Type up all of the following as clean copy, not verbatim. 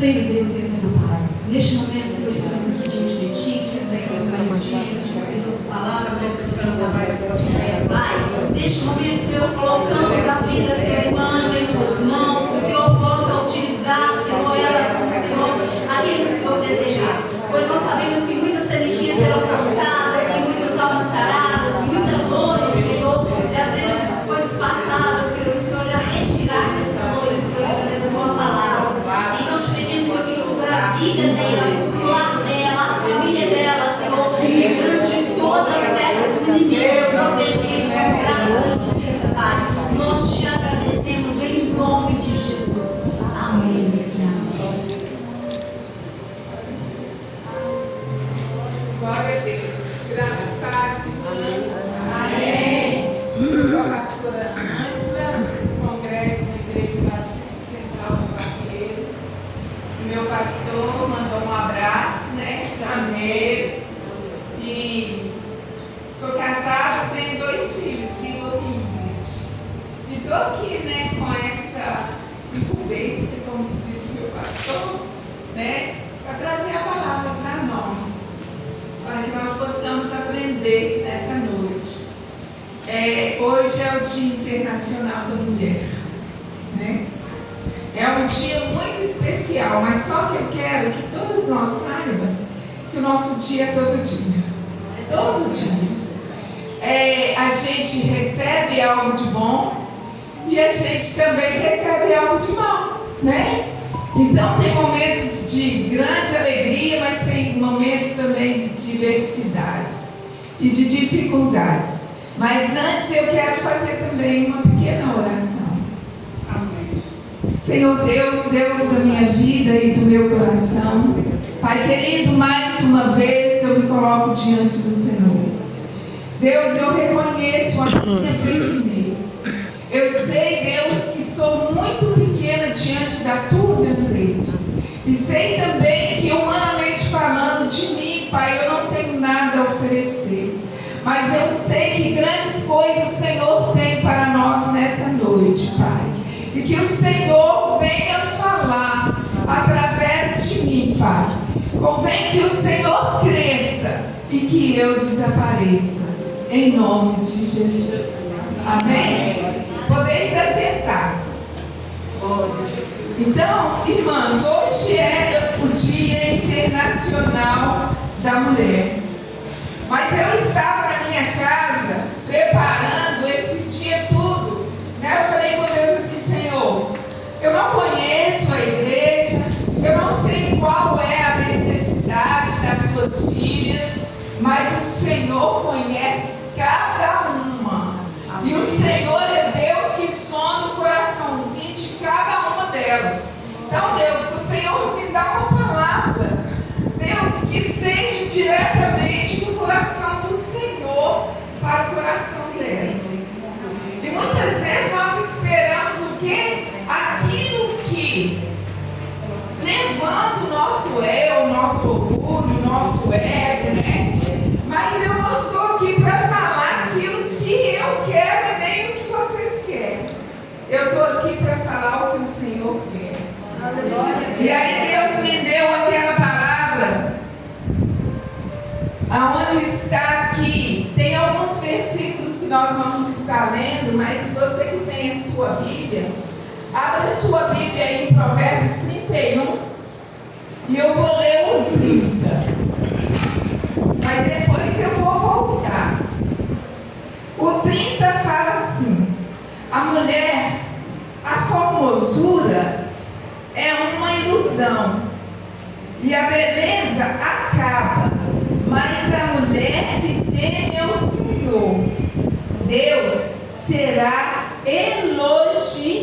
Senhor Deus e eterno Pai, neste momento, Senhor, estamos aqui diante de Ti, te apresentando mais contigo, te ouvindo palavras, Pai, neste momento, Senhor, colocamos a vida, Senhor, do anjo em Tuas mãos, que o Senhor possa utilizar, Senhor, ela como, Senhor, aquilo que o Senhor desejar. Pois nós sabemos que muitas sementinhas serão plantadas, que muitas almas saradas, muita dor, Senhor, de às vezes foi nos passadas, Senhor, o Senhor irá retirar dessa noite, Senhor, através da Tua palavra. Então te pedimos, Senhor, que cubra a vida dela, o lar dela, a família dela, Senhor, diante de toda a serra do inimigo, protegido com graça da justiça, Pai. Nós te agradecemos em nome de Jesus. Amém e amém. Glória a Deus. Graças a Deus. Amém. Eu sou a pastora Ângela, congrego na Igreja Batista Central do Barreiro. Meu pastor mandou um abraço, para vocês. E sou casada, tenho 2 filhos, Igor e Ingrid. E estou aqui, com essa incumbência, como se disse o meu pastor, para trazer a palavra para nós, para que nós possamos aprender nessa noite. Hoje é o Dia Internacional da Mulher, É um dia muito especial, mas só que eu quero que todos nós saibam que o nosso dia é todo dia. Todo dia. A gente recebe algo de bom e a gente também recebe algo de mal, Então tem momentos de grande alegria, mas tem momentos também de diversidades e de dificuldades. Mas antes eu quero fazer também uma pequena oração. Senhor Deus, Deus da minha vida e do meu coração, Pai querido, mais uma vez eu me coloco diante do Senhor. Deus, eu reconheço a minha pequenez. Eu sei, Deus, que sou muito pequena diante da Tua grandeza. E sei também que, humanamente falando de mim, Pai, eu não tenho nada a oferecer. Mas eu sei que grandes coisas o Senhor tem para nós nessa noite, Pai. E que o Senhor venha falar através de mim, Pai. Convém que o Senhor cresça e que eu desapareça. Em nome de Jesus. Amém? Podeis assentar. Então, irmãs, hoje é o Dia Internacional da Mulher. Mas eu estava na minha casa preparando esse dia tudo. Eu falei com Deus assim: Senhor, eu não conheço a igreja, eu não sei qual é a necessidade das tuas filhas, mas o Senhor conhece cada uma. E o Senhor é Deus que sonda o coraçãozinho de cada uma delas. Então, Deus, que o Senhor me dá uma palavra, Deus, que seja diretamente do coração do Senhor para o coração delas. E muitas vezes nós esperamos o quê? Aquilo que levanta o nosso eu, o nosso orgulho, o nosso ego, Mas eu não estou aqui para falar aquilo que eu quero e nem o que vocês querem. Eu estou aqui para falar o que o Senhor quer. E aí Deus me deu aquela palavra, aonde está aqui, tem alguns versículos que nós vamos estar lendo, mas você que tem a sua Bíblia, abra a sua Bíblia aí em Provérbios 31, e eu vou ler o 30, mas depois eu vou voltar. O 30 fala assim: a mulher, a formosura é uma ilusão, e a beleza acaba, mas a mulher que teme ao Senhor, Deus, será elogiada.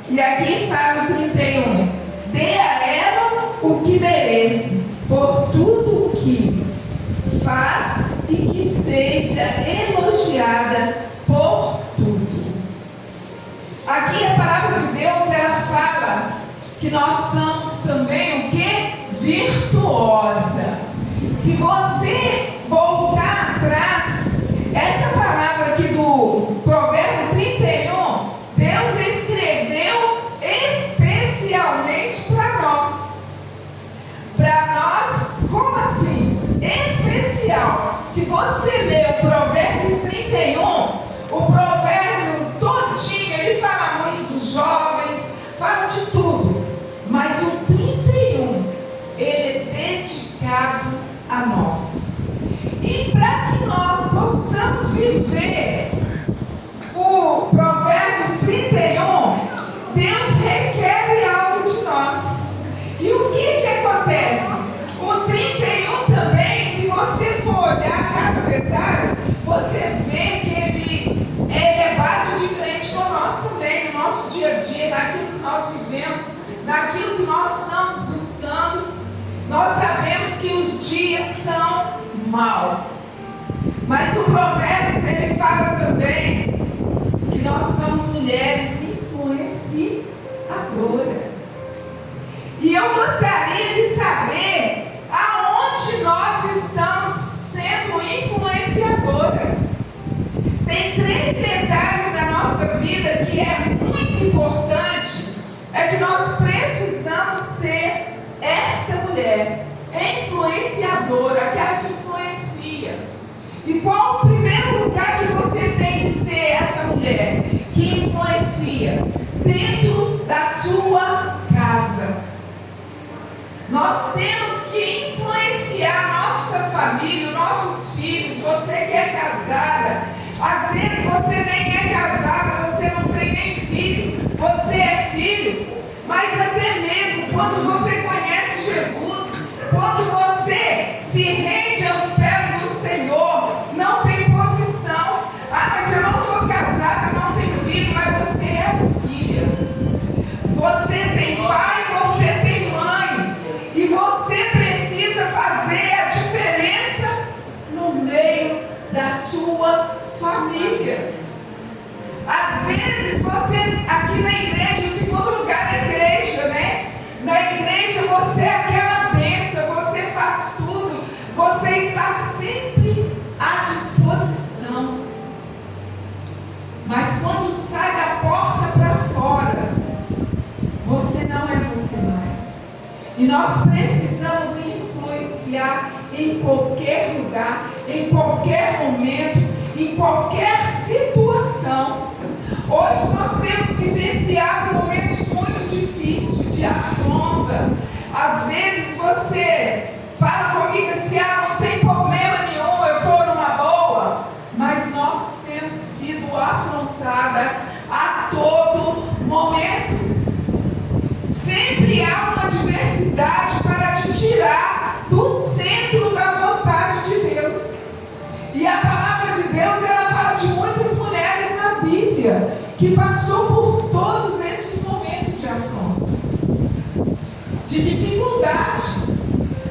E aqui fala o 31: dê a ela o que merece, por tudo o que faz, e que seja elogiada por tudo. Aqui a palavra de Deus, ela fala que nós somos também o quê? Virtuosa. Se você voltar atrás, essa palavra aqui do Provérbio 31, Deus escreveu especialmente Nós sabemos que os dias são maus. Mas o Provérbios, ele fala também que nós somos mulheres influenciadoras. E eu gostaria de saber aonde nós estamos sendo influenciadoras. Tem 3 detalhes da nossa vida que é muito importante. É que nós precisamos ser esta mulher influenciadora, aquela que influencia. E qual o primeiro lugar que você tem que ser essa mulher que influencia? Dentro da sua casa. Nós temos que influenciar nossa família, nossos filhos. Você que é casada, às vezes você nem é casada, você não tem nem filho, você é filho. Mas até mesmo quando você conhece Jesus, quando você se rende aos pés do Senhor, não tem posição. Ah, mas eu não sou casada, não tenho filho, mas você é filha. Você tem pai, você tem mãe. E você precisa fazer a diferença no meio da sua família. Às vezes você, aqui na igreja, o segundo lugar é a igreja, né? Na igreja você é aquela bênção, você faz tudo, você está sempre à disposição. Mas quando sai da porta para fora, você não é você mais. E nós precisamos influenciar em qualquer lugar, em qualquer momento, em qualquer situação. Hoje nós temos vivenciado momentos muito difíceis, de afronta. Às vezes você fala comigo assim, não tem problema nenhum, eu estou numa boa. Mas nós temos sido afrontadas a todo momento. Sempre há uma adversidade para te tirar do centro da vontade de Deus. E a palavra de Deus, ela fala de muitas mulheres na Bíblia que passou por todos esses momentos de afronta, de dificuldade.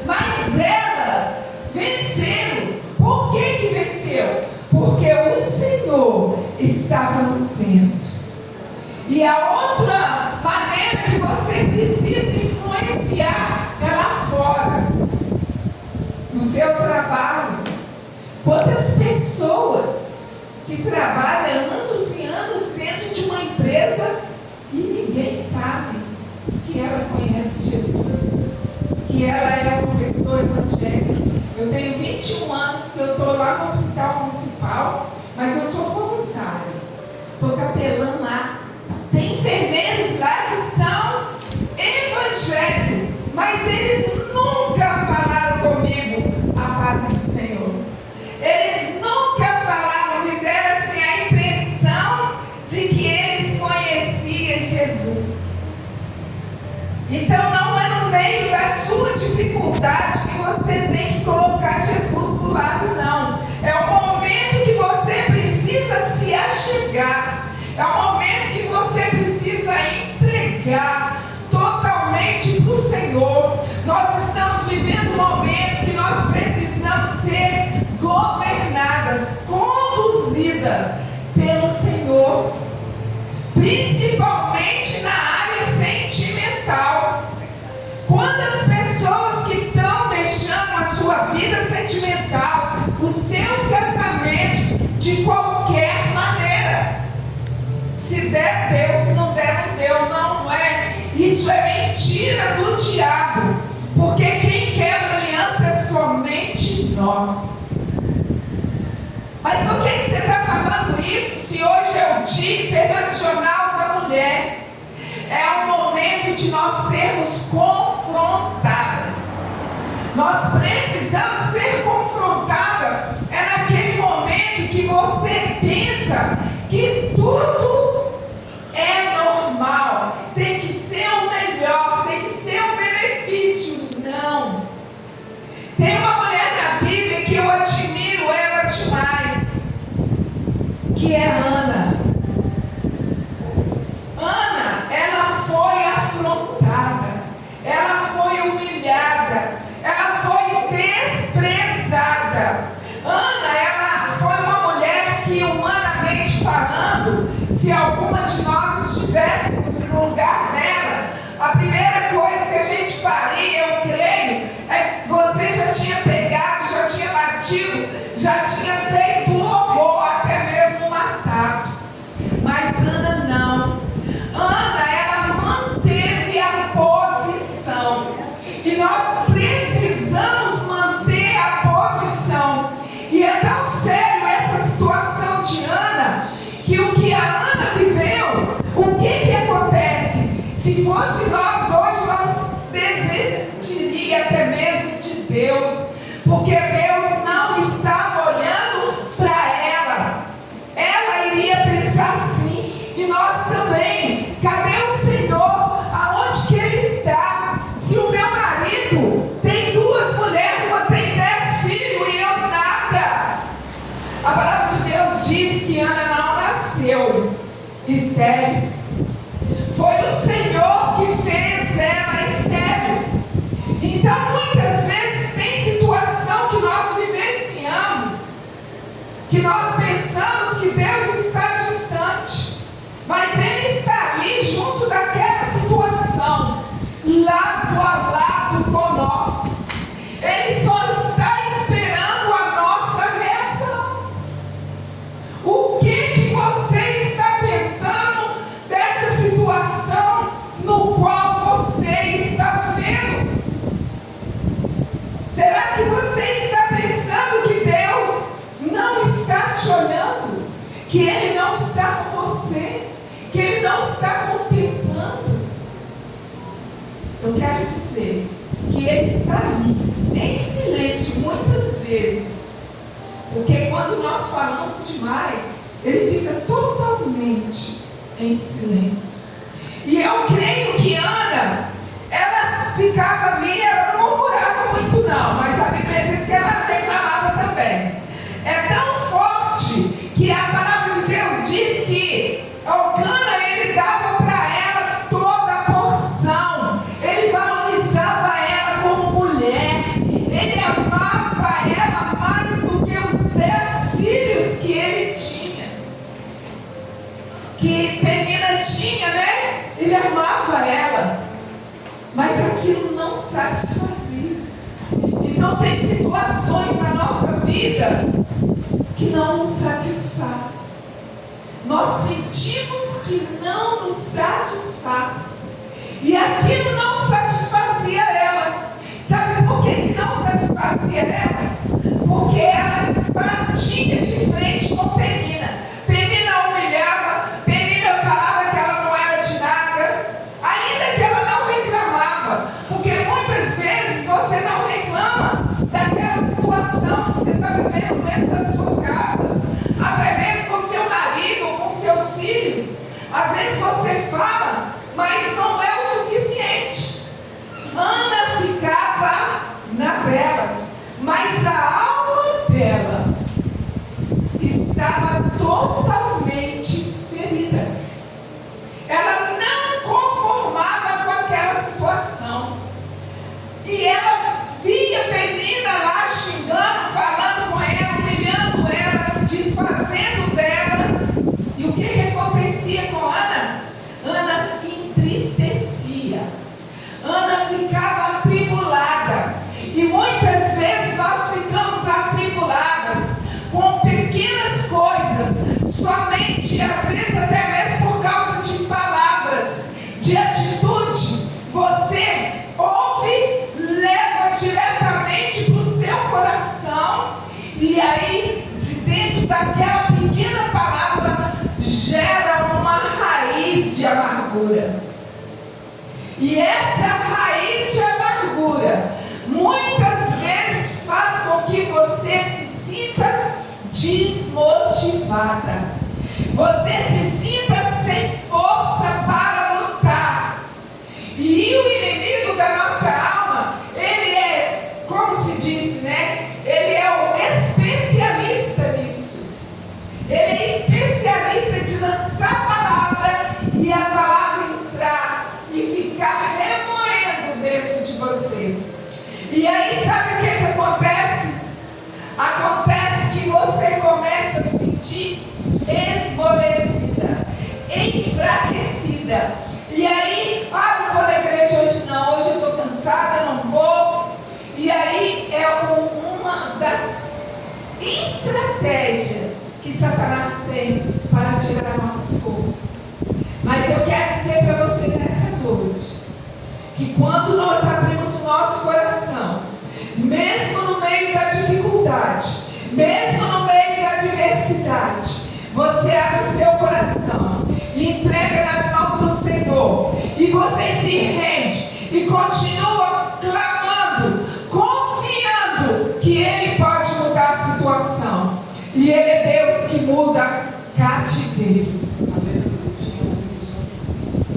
Mas elas venceram. Por que venceu? Porque o Senhor estava no centro. E a outra maneira que você precisa influenciar é lá fora, no seu trabalho. Quantas pessoas que trabalham anos e anos dentro de uma empresa e ninguém sabe que ela conhece Jesus, que ela é uma pessoa evangélica. Eu tenho 21 anos que eu estou lá no hospital municipal, mas eu sou voluntária, sou capelã lá. Tem enfermeiros lá que são evangélicos, mas eles nunca falaram comigo a paz do Senhor. Eles nunca falaram, me deram assim a impressão de que eles conheciam Jesus. Então não é no meio da sua dificuldade que você tem que colocar Jesus do lado, não. É o momento que você precisa se achegar. É o momento que você precisa entregar totalmente para o Senhor. Nós estamos vivendo momentos que nós precisamos ser governadas, conduzidas pelo Senhor, principalmente na área sentimental. Quantas pessoas que estão deixando a sua vida sentimental, o seu casamento, de qualquer maneira? Se der, deu. Se não der, não deu. Não é. Isso é mentira do diabo. Porque quem quebra aliança é somente nós. Mas por que você está falando isso se hoje é o Dia Internacional da Mulher? É o momento de nós sermos confrontadas. Nós precisamos ser confrontadas. É naquele momento que você pensa que tudo é normal, tem que ser o melhor, tem que ser um benefício. Não. Tem uma mulher na Bíblia que eu admiro ela demais, que é Ana. Ana, ela foi afrontada, ela foi humilhada, se alguma de nós estivéssemos no lugar dela, a primeira coisa que a gente faria, eu creio, é que você já tinha pegado, já tinha batido, já tinha feito um horror, até mesmo matado. Mas Ana não. Ana, ela manteve a posição. E nós precisamos manter a posição. E é tão sério essa situação de Ana, que o que a Ana viveu, o que acontece? Se fosse nós hoje, nós desistiria até mesmo de Deus, porque Deus não estava olhando para ela. Ela iria pensar assim, e nós também. Cadê o Senhor? Aonde que Ele está? Se o meu marido tem 2 mulheres, uma tem 10 filhos e eu nada. A palavra de Deus diz que Ana não nasceu estéril. Foi o Senhor que fez ela estéril. Então, muitas vezes tem situação que nós vivenciamos, que nós pensamos que Deus está distante, mas Ele está ali junto daquela situação, lado a lado com nós. Ele só está esperando a nossa reação. O que você está pensando dessa situação no qual você está vivendo? Será que você está pensando que Deus não está te olhando? Que Ele não está com você? Que Ele não está contemplando? Eu quero dizer que Ele está ali, em silêncio, muitas vezes. Porque quando nós falamos demais, Ele fica totalmente em silêncio. E eu creio que Ana, ela ficava ali, ela não murmurava muito não, mas a Bíblia diz que ela reclamava também. É tão forte que a palavra de Deus diz que Elcana, ele dava para ela toda a porção, ele valorizava ela como mulher, ele amava ela mais do que os 10 filhos que ele tinha, que Penina tinha, né? Ele amava ela, mas aquilo não satisfazia. Então tem situações na nossa vida que não nos satisfaz. Nós sentimos que não nos satisfaz, e aquilo não satisfazia ela. Sabe por que não satisfazia ela? Porque ela batia de frente com Penina. Penina humilhava, Penina falava que ela não era de nada, ainda que ela não reclamava, porque muitas vezes você não reclama daquela situação que você está vivendo dentro da sua casa, até mesmo com seu marido ou com seus filhos. Às vezes você fala, mas não é o suficiente. Ana ficava na dela, mas a alma dela estava totalmente ferida. Ela não conformava com aquela situação, e ela via Penina lá xingando, falando com ela, humilhando ela, desfazendo dela. E o que acontecia com Ana? Ana entristecia, Ana ficava atribulada. E muitas vezes nós ficamos atribuladas com pequenas coisas, somente às vezes até mesmo por causa de palavras, de atitude. Você ouve, leva diretamente para o seu coração, e aí de dentro daquela pequena palavra gera uma raiz de amargura. E essa raiz de amargura muitas vezes faz com que você se sinta desmotivada, você se sinta sem força para lutar. E o inimigo da nossa alma, ele é, como se diz, né? Ele é o especialista nisso. Ele é especialista de lançar a palavra, e a palavra entrar e ficar remoendo dentro de você. E aí sabe o que acontece? Acontece que você começa a sentir esmorecimento. quando nós abrimos nosso coração, mesmo no meio da dificuldade, mesmo no meio da adversidade, você abre o seu coração e entrega nas mãos do Senhor, e você se rende e continua clamando, confiando que Ele pode mudar a situação. E Ele é Deus que muda cativeiro.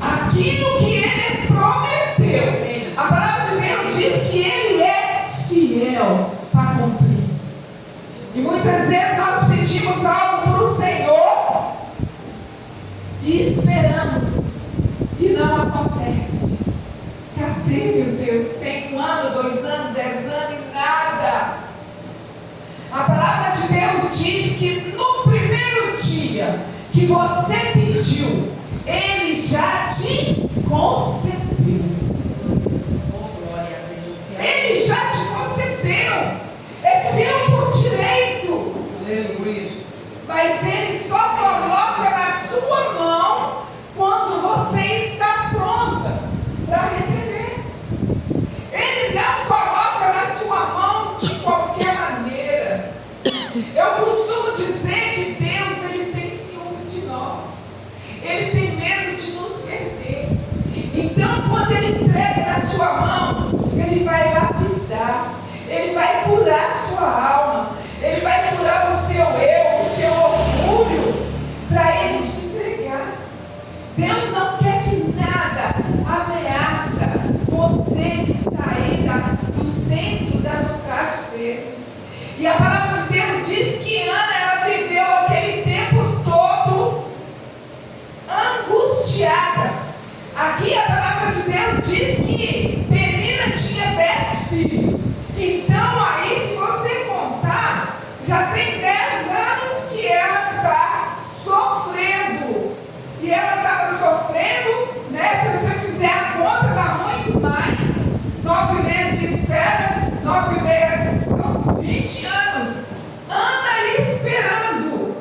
Aquilo que Ele prometeu, a palavra de Deus diz que Ele é fiel para cumprir. E muitas vezes nós pedimos algo para o Senhor e esperamos e não acontece. Cadê, meu Deus? Tem 1 ano, 2 anos, 10 anos e nada. A palavra de Deus diz que no primeiro dia que você pediu, Ele já te concedeu. Ele já te concedeu. É seu por direito. Aleluia, Jesus. Mas Ele só coloca na sua mão quando você está pronta para receber. Ele não coloca na sua mão de qualquer maneira. Eu costumo dizer que Deus, Ele tem ciúmes de nós. Ele tem medo de nos perder. Então, quando Ele entrega na sua mão, Ele vai lapidar, Ele vai curar a sua alma, Ele vai curar o seu eu, o seu orgulho, para Ele te entregar. Deus não quer que nada ameaça você de sair do centro da vontade dEle. E a palavra de Deus diz que Ana, ela viveu aquele tempo todo angustiada. Aqui a palavra de Deus diz que Penina tinha 10 filhos. Então aí, se você contar, já tem 10 anos que ela está sofrendo. E ela estava sofrendo, né? Se você fizer a conta, dá muito mais. 9 meses de espera, 20 anos. Ana ali esperando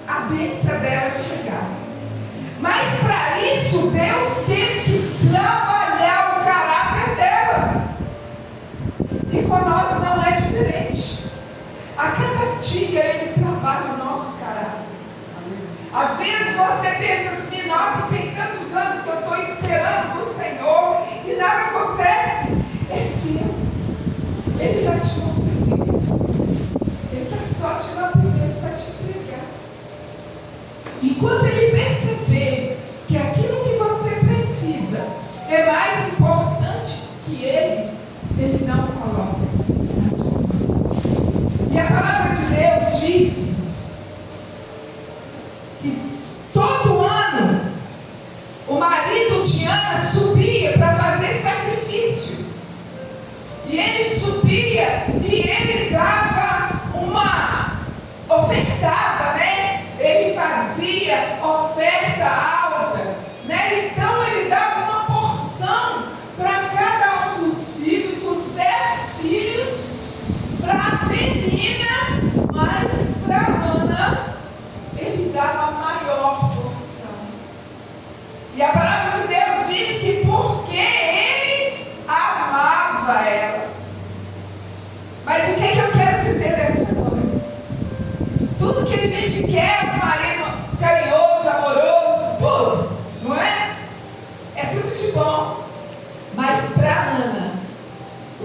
a bênção dela chegar. Mas para isso, Deus teve que trabalhar o caráter dela. E com nós não é diferente. A cada dia Ele trabalha o nosso caráter. Às vezes você pensa assim: nossa, tem tantos anos que eu estou esperando do Senhor e nada acontece. É seu. Ele já te concedeu. Ele está só te lapidando para te entregar. Enquanto Ele perceber que aquilo que você precisa é mais importante que Ele não coloca na sua mão. E a palavra de Deus diz que todo ano o marido de Ana subia para fazer sacrifício. E ele subia e ele dava ofertava, né? Ele fazia oferta alta, né? Então ele dava uma porção para cada um dos filhos, dos 10 filhos, para a Penina, mas para Ana ele dava a maior porção. E a palavra de Deus diz que porque ele amava ela. Mas o que eu quero dizer nessa noite? Tudo que a gente quer, um marido carinhoso, amoroso, tudo, não é? É tudo de bom. Mas para Ana,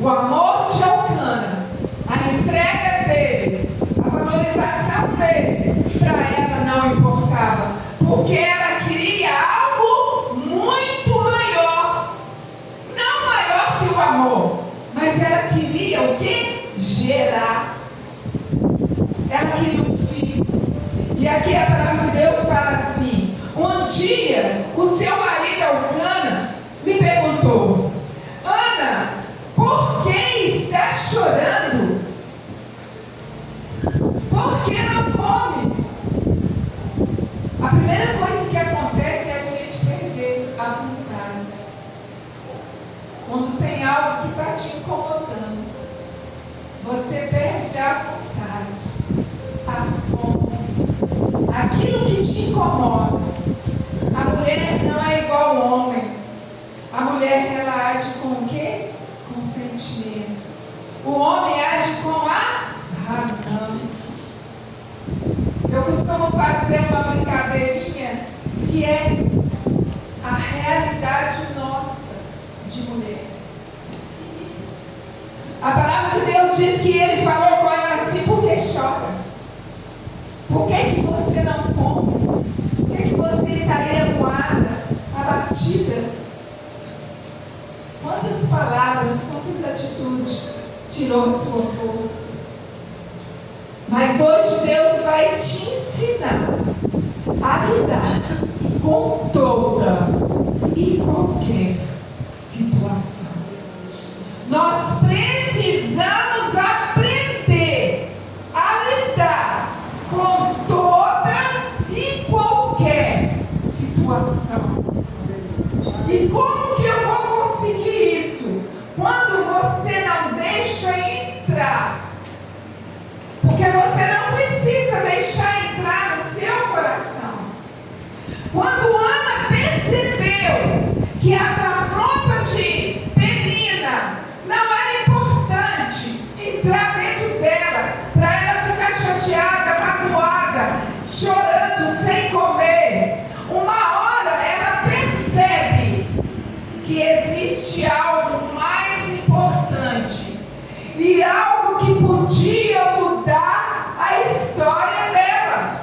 o amor de Elcana, a entrega dele, a valorização dele, para ela não importava, porque ela queria algo muito maior. Não maior que o amor, mas ela queria o quê? Gerar. Ela queria um filho. E aqui a palavra de Deus fala assim: um dia o seu marido Elcana lhe perguntou: Ana, por que está chorando? Por que não come? A primeira coisa que acontece é a gente perder a vontade. Quando tem algo que está te incomodando, você perde a vontade, a fome, aquilo que te incomoda. A mulher não é igual ao homem. A mulher, ela age o homem age com a razão. Eu costumo fazer uma brincadeirinha que é a realidade nossa de mulher. A palavra de Deus diz que ele falou com ela assim: por que chora? Por que você não come? Por que você está aí amuada, abatida? Quantas palavras, quantas atitudes tirou a sua força? Mas hoje Deus vai te ensinar a lidar com toda e qualquer situação. Nós precisamos aprender a lidar com toda e qualquer situação. E como que eu vou conseguir isso? Quando você não deixa entrar. Porque você não precisa deixar entrar no seu coração. Quando Ana percebeu que as afrontas de Penina não era importante entrar dentro dela, para ela ficar chateada, magoada, chorando, sem comer, uma hora ela percebe que existe algo mais importante e algo que podia mudar a história dela.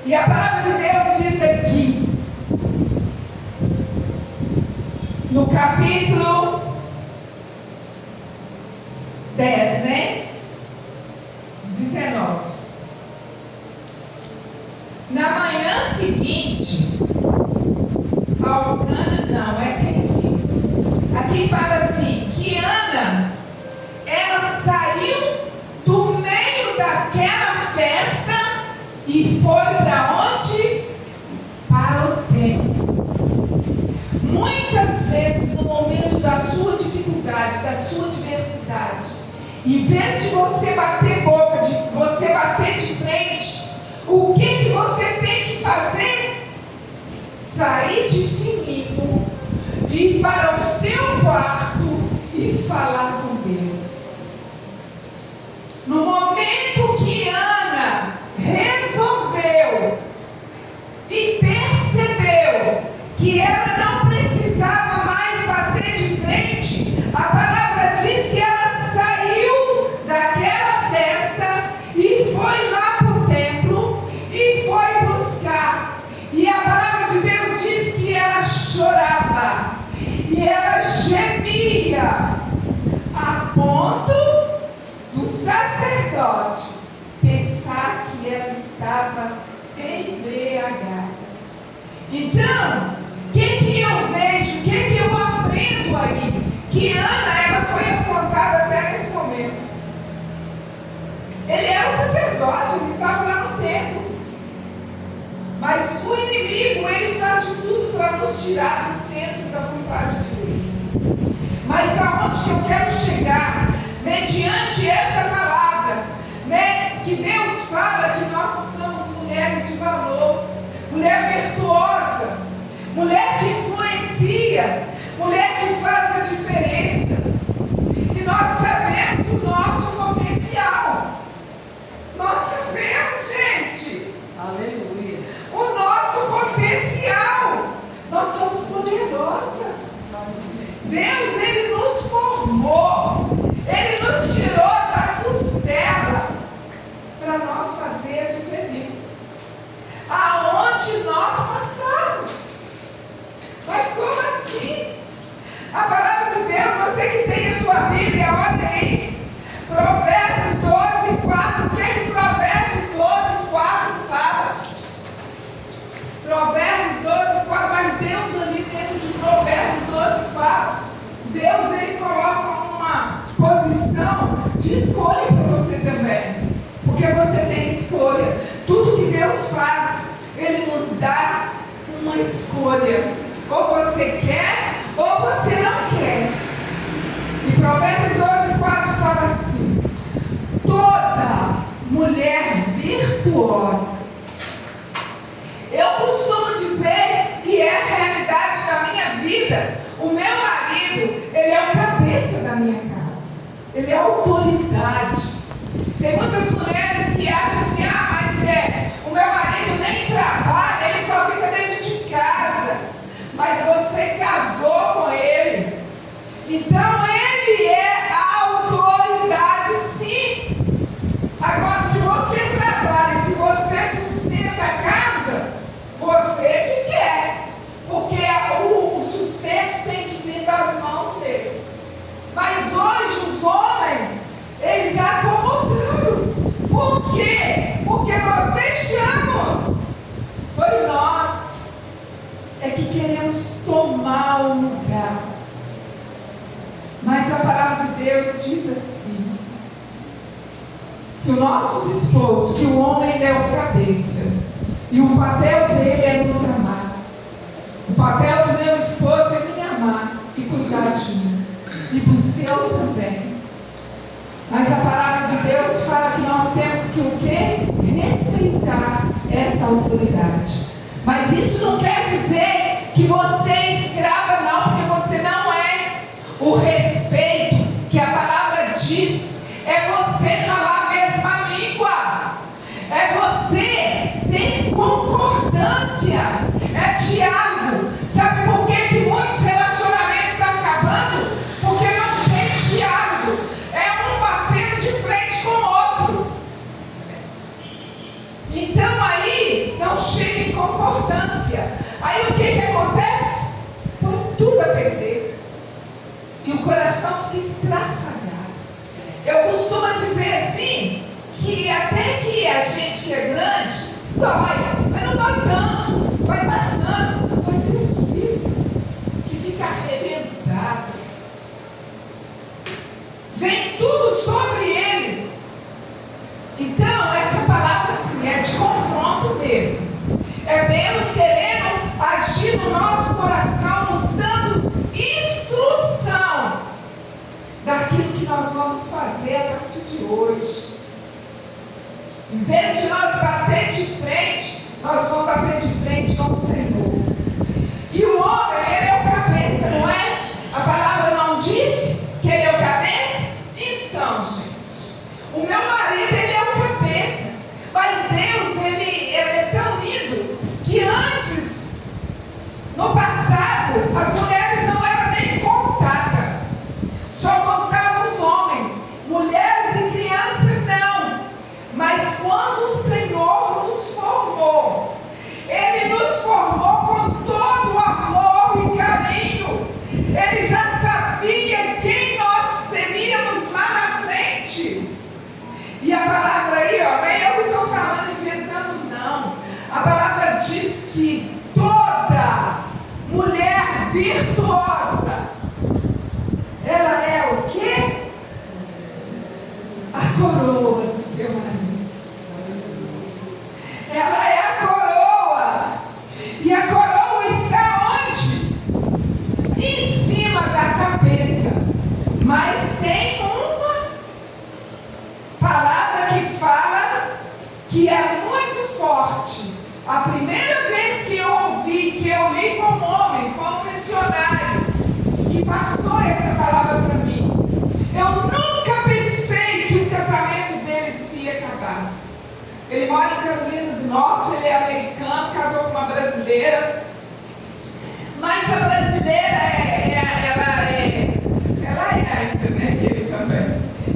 E a palavra de Deus diz aqui, no capítulo 10, né? 19. Na manhã seguinte, Alcana, não, é quem sim. Aqui fala assim, que Ana, ela saiu do meio daquela festa e foi para onde? Para o templo. Muitas vezes, no momento da sua dificuldade, da sua adversidade, em vez de você bater boca, de você bater de frente, o que você tem que fazer? Sair de fininho, ir para o seu quarto e falar com Deus. No momento que Ana resolveu e percebeu que ela não precisava mais bater de frente, a palavra diz que ela saiu daquela festa e foi lá para o templo e foi buscar. E a palavra de Deus diz que ela chorava e ela gemia, a ponto do sacerdote pensar que ela estava embriagada. Então, o que eu vejo, o que eu aprendo aí? Que Ana, ela foi afrontada até nesse momento. Ele era o sacerdote, ele estava lá no templo. Mas o inimigo, ele faz de tudo para nos tirar do centro da vontade de Deus. Mas aonde que eu quero chegar? Mediante essa palavra, né, que Deus fala que nós somos mulheres de valor, mulher virtuosa, mulher que influencia, mulher que faz a diferença. E nós sabemos o nosso potencial. Nós sabemos, gente. Aleluia. O nosso potencial. Nós somos poderosas. Deus, Ele nos formou. Ele nos tirou da costela para nós fazer a diferença. Aonde nós passamos. Mas como assim? A palavra de Deus, você que tem a sua Bíblia, olha aí. Provérbios 12, 4. O que é que Provérbios 12, 4 fala? Provérbios 12, 4. Mas Deus ali dentro de Provérbios 12, 4, Deus, Ele coloca uma posição de escolha para você também. Porque você tem escolha. Tudo que Deus faz, Ele nos dá uma escolha. Ou você quer, ou você não quer. E Provérbios 12, 4 fala assim: toda mulher virtuosa. Eu costumo dizer, e é a realidade da minha vida, o meu marido, ele é o cabeça da minha casa. Ele é autoridade. Tem muitas mulheres que acham assim, mas o meu marido nem trabalha, ele só fica dentro de casa. Mas você casou com ele. Então ele é a autoridade, sim. Agora, se você trabalha, se você sustenta a casa, você que quer. Porque o sustento tem que vir das mãos dele. Mas hoje os homens, eles acomodaram. Por quê? Porque nós deixamos. Foi nós. É que queremos tomar o lugar. Mas a palavra de Deus diz assim, que o nosso esposo, que o homem é o cabeça, e o papel dele é nos amar. O papel do meu esposo é me amar e cuidar de mim, e do seu também. Mas a palavra de Deus fala que nós temos que o quê? Respeitar essa autoridade. Mas isso não quer dizer que você é escrava, não, porque você não é. O respeito que a palavra diz é você falar a mesma língua, é você ter concordância, é diálogo. Sabe por que muitos relacionamentos estão acabando? Porque não tem diálogo, é um batendo de frente com o outro. Então aí não chega em concordância. Aí o que acontece? Põe tudo a perder. E o coração fica estraçalhado. Eu costumo dizer assim, que até que a gente que é grande, dói, mas não dói tanto, vai passando. Mas os filhos que ficam arrebentados, vem tudo sobre eles. Então, essa palavra assim, é de confronto mesmo. É Deus querendo agir no nosso coração, nos dando instrução daquilo que nós vamos fazer a partir de hoje. Em vez de nós bater de frente, nós vamos bater de frente com o Senhor. E o homem, ele é o cabeça, não é? A palavra não disse que ele é o cabeça? Então, gente, o meu marido, ele é o cabeça. Mas Deus, ele é tão lindo que antes, no passado, as mulheres não eram nem contadas. Só contavam os homens. Mulheres e crianças não. Mas quando o Senhor nos formou, Ele nos formou com todo o amor e carinho. Ele já sabia quem nós seríamos lá na frente. E a palavra aí, nem eu que estou falando, inventando, não. A palavra diz que toda mulher virtuosa, ela é o quê? A coroa do seu marido. Ela é a coroa. E a coroa está onde? Em cima da cabeça. Mas tem uma palavra que fala que é muito forte. A primeira vez que eu ouvi, que eu li, foi um homem, foi um missionário que passou essa palavra para mim. Eu nunca pensei que o casamento dele se ia acabar. Ele mora em Carolina do Norte, ele é americano, casou com uma brasileira. Mas a brasileira ela é ainda, né? Ele também.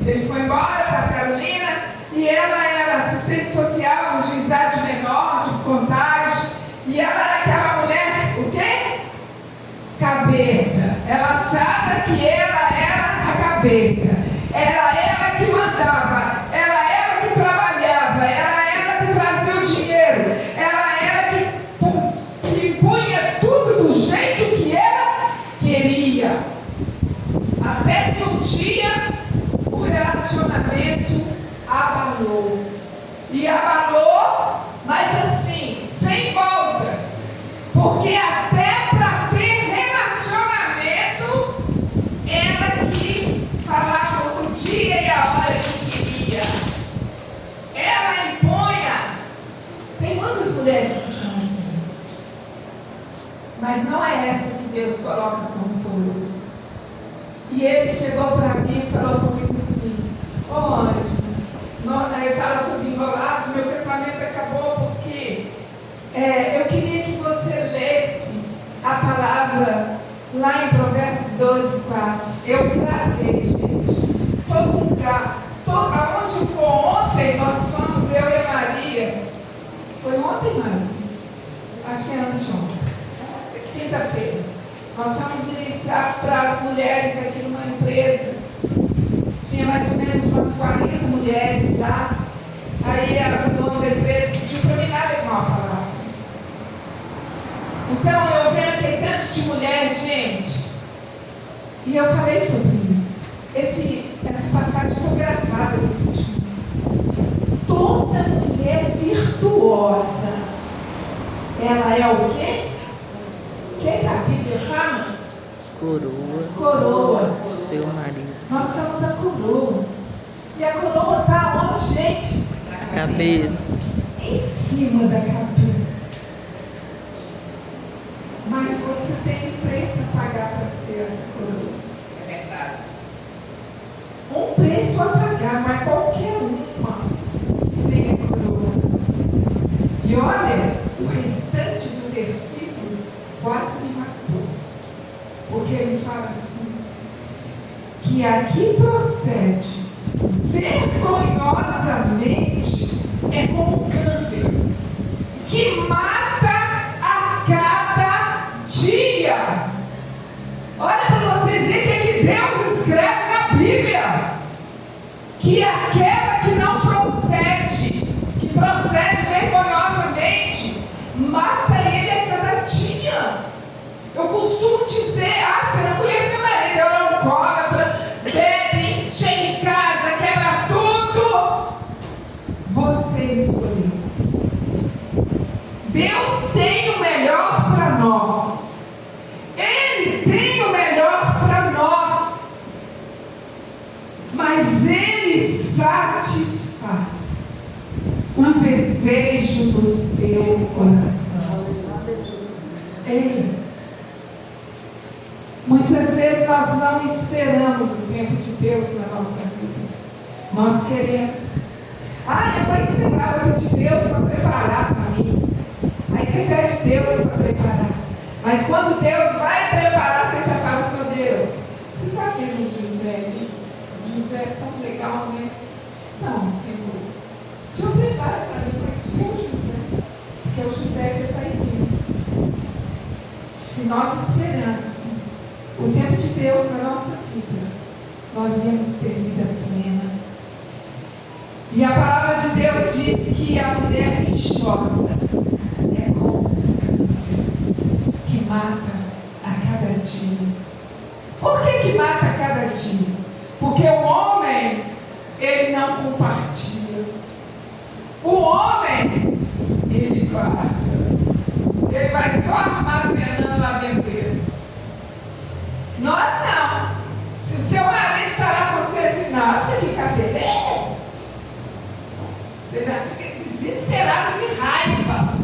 Ele foi embora para Carolina e ela era assistente social no juizado de menor, de Contagem. E ela era aquela mulher, o quê? Cabeça. Ela achava que ela era a cabeça. Era ela que mandava. Era ela que trabalhava. Era ela que trazia o dinheiro. Era ela que punha tudo do jeito que ela queria. Até que um dia o relacionamento abalou. E abalou, mas assim, sem volta. Porque até para ter relacionamento, ela que falava o dia e a hora que queria. Ela impunha. Tem muitas mulheres que são assim. Mas não é essa que Deus coloca como coroa. E ele chegou para mim e falou comigo assim: Ô, Ângela, eu estava tudo enrolado, meu casamento acabou porque eu queria que você lesse a palavra lá em Provérbios 12:4. Eu travei, gente. Todo lugar, aonde for ontem, nós fomos, eu e a Maria. Foi ontem, Maria? Acho que é anteontem. Quinta-feira. Nós fomos ministrar para as mulheres aqui numa empresa. Tinha mais ou menos umas 40 mulheres lá. Aí a dona da empresa pediu para mim lá levar uma palavra. Então eu vendo aquele tanto de mulher, gente, e eu falei sobre isso. Essa passagem foi gravada dentro de mim. Toda mulher virtuosa, ela é o quê? O que a Bíblia fala? Coroa do seu marido. Nós somos a coroa. E a coroa está onde, gente? Cabeça. Em cima da cabeça. Mas você tem um preço a pagar para ser essa coroa. É verdade. Um preço a pagar, mas qualquer uma tem a coroa. E olha, o restante do versículo quase me matou. Porque ele fala assim, que aqui procede vergonhosamente é como um câncer que mata a cada dia. Olha para vocês verem o que é que Deus escreve na Bíblia, que aquela que não procede, que procede vergonhosamente, mata ele a cada dia. Eu costumo dizer, você não conhece meu marido, eu não alcoólatra, bebe, chega em casa, quebra tudo. Você escolheu. Deus tem o melhor para nós. Ele tem o melhor para nós. Mas Ele satisfaz o desejo do seu coração. Ele. Muitas vezes nós não esperamos o tempo de Deus na nossa vida. Nós queremos. Eu vou esperar o tempo de Deus para preparar para mim. Aí você pede Deus para preparar. Mas quando Deus vai preparar, você já fala assim, meu Deus, você está vendo o José ali? O José é tão legal, né? Não, Senhor. O Senhor prepara para mim, mas foi o José. Porque o José já está aí dentro. Se nós esperássemos o tempo de Deus na nossa vida, nós íamos ter vida plena. E a palavra de Deus diz que a mulher rixosa é como um câncer que mata a cada dia. Por que mata a cada dia? Porque o homem, ele não compartilha. O homem, ele guarda. Ele vai só armazenando lá dentro dele. Nós não. Se o seu marido falar com você assim, nossa, que cabelo é esse? Você já fica desesperado de raiva.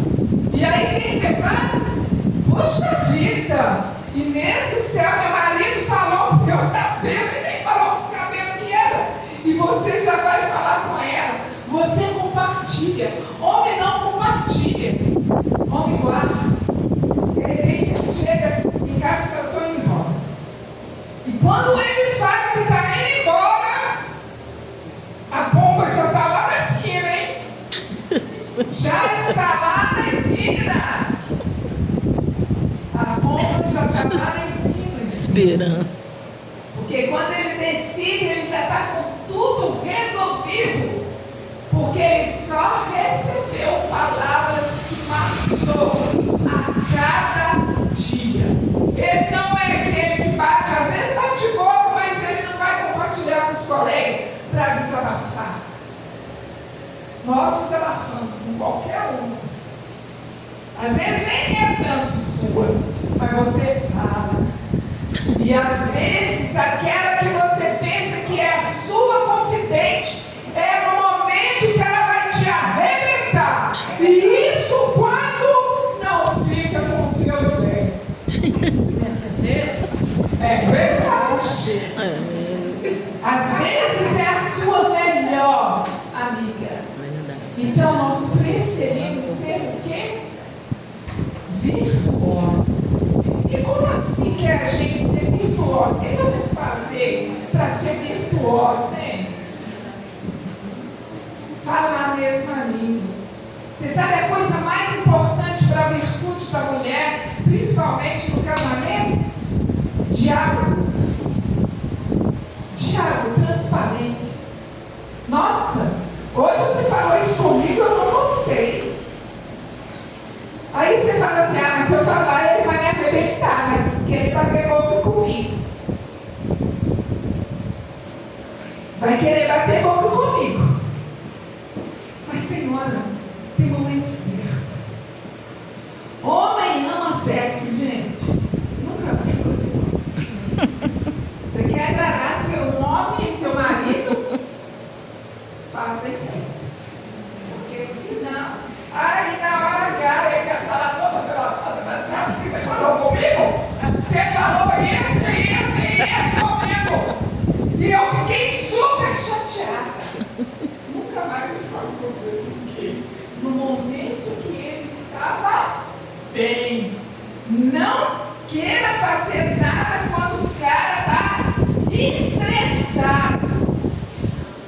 E aí o que você faz? Puxa vida! Inês do céu, meu marido falou o meu cabelo e nem falou o cabelo que era. E você já vai falar com ela. Você compartilha. Homem não compartilha. Homem guarda. De repente ele chega em casa e fala, eu estou indo embora. E quando ele fala que está indo embora, a pomba já está lá na esquina, hein? Já está lá na esquina. A pomba já está lá na esquina. Esperando. Porque quando ele decide, ele já está com tudo resolvido. Porque ele só recebeu palavras que matou a cada dia. Ele não é aquele que bate, às vezes está de boca, mas ele não vai compartilhar com os colegas para desabafar. Nós desabafamos com qualquer um. Às vezes nem é tanto sua, mas você fala. E às vezes aquela que você pensa que é a sua confidente, é no momento que ela vai te arrebentar. E isso quando não fica com o seu Zé. É verdade. Às vezes é a sua virtuosa. E como assim que é a gente ser virtuosa? O que eu tenho que fazer para ser virtuosa, hein? Falar a mesma língua. Você sabe a coisa mais importante para a virtude da mulher, principalmente no casamento? Diálogo. Diálogo, transparência. Nossa, hoje você falou isso comigo, eu não gostei. Aí você fala assim, mas se eu falar, ele vai me arrebentar, vai querer bater boca comigo. Vai querer bater boca comigo. Mas tem hora, tem momento certo. Homem ama sexo, gente. Nunca vi coisa igual. Você quer agradar seu homem e seu marido? Faz bem feito. Porque senão, aí na hora H, ele quer estar lá toda pela chata, mas sabe o que você falou comigo? Você falou isso comigo. E eu fiquei super chateada. Nunca mais eu falo com você, porque no momento que ele estava bem, não queira fazer nada quando o cara está estressado.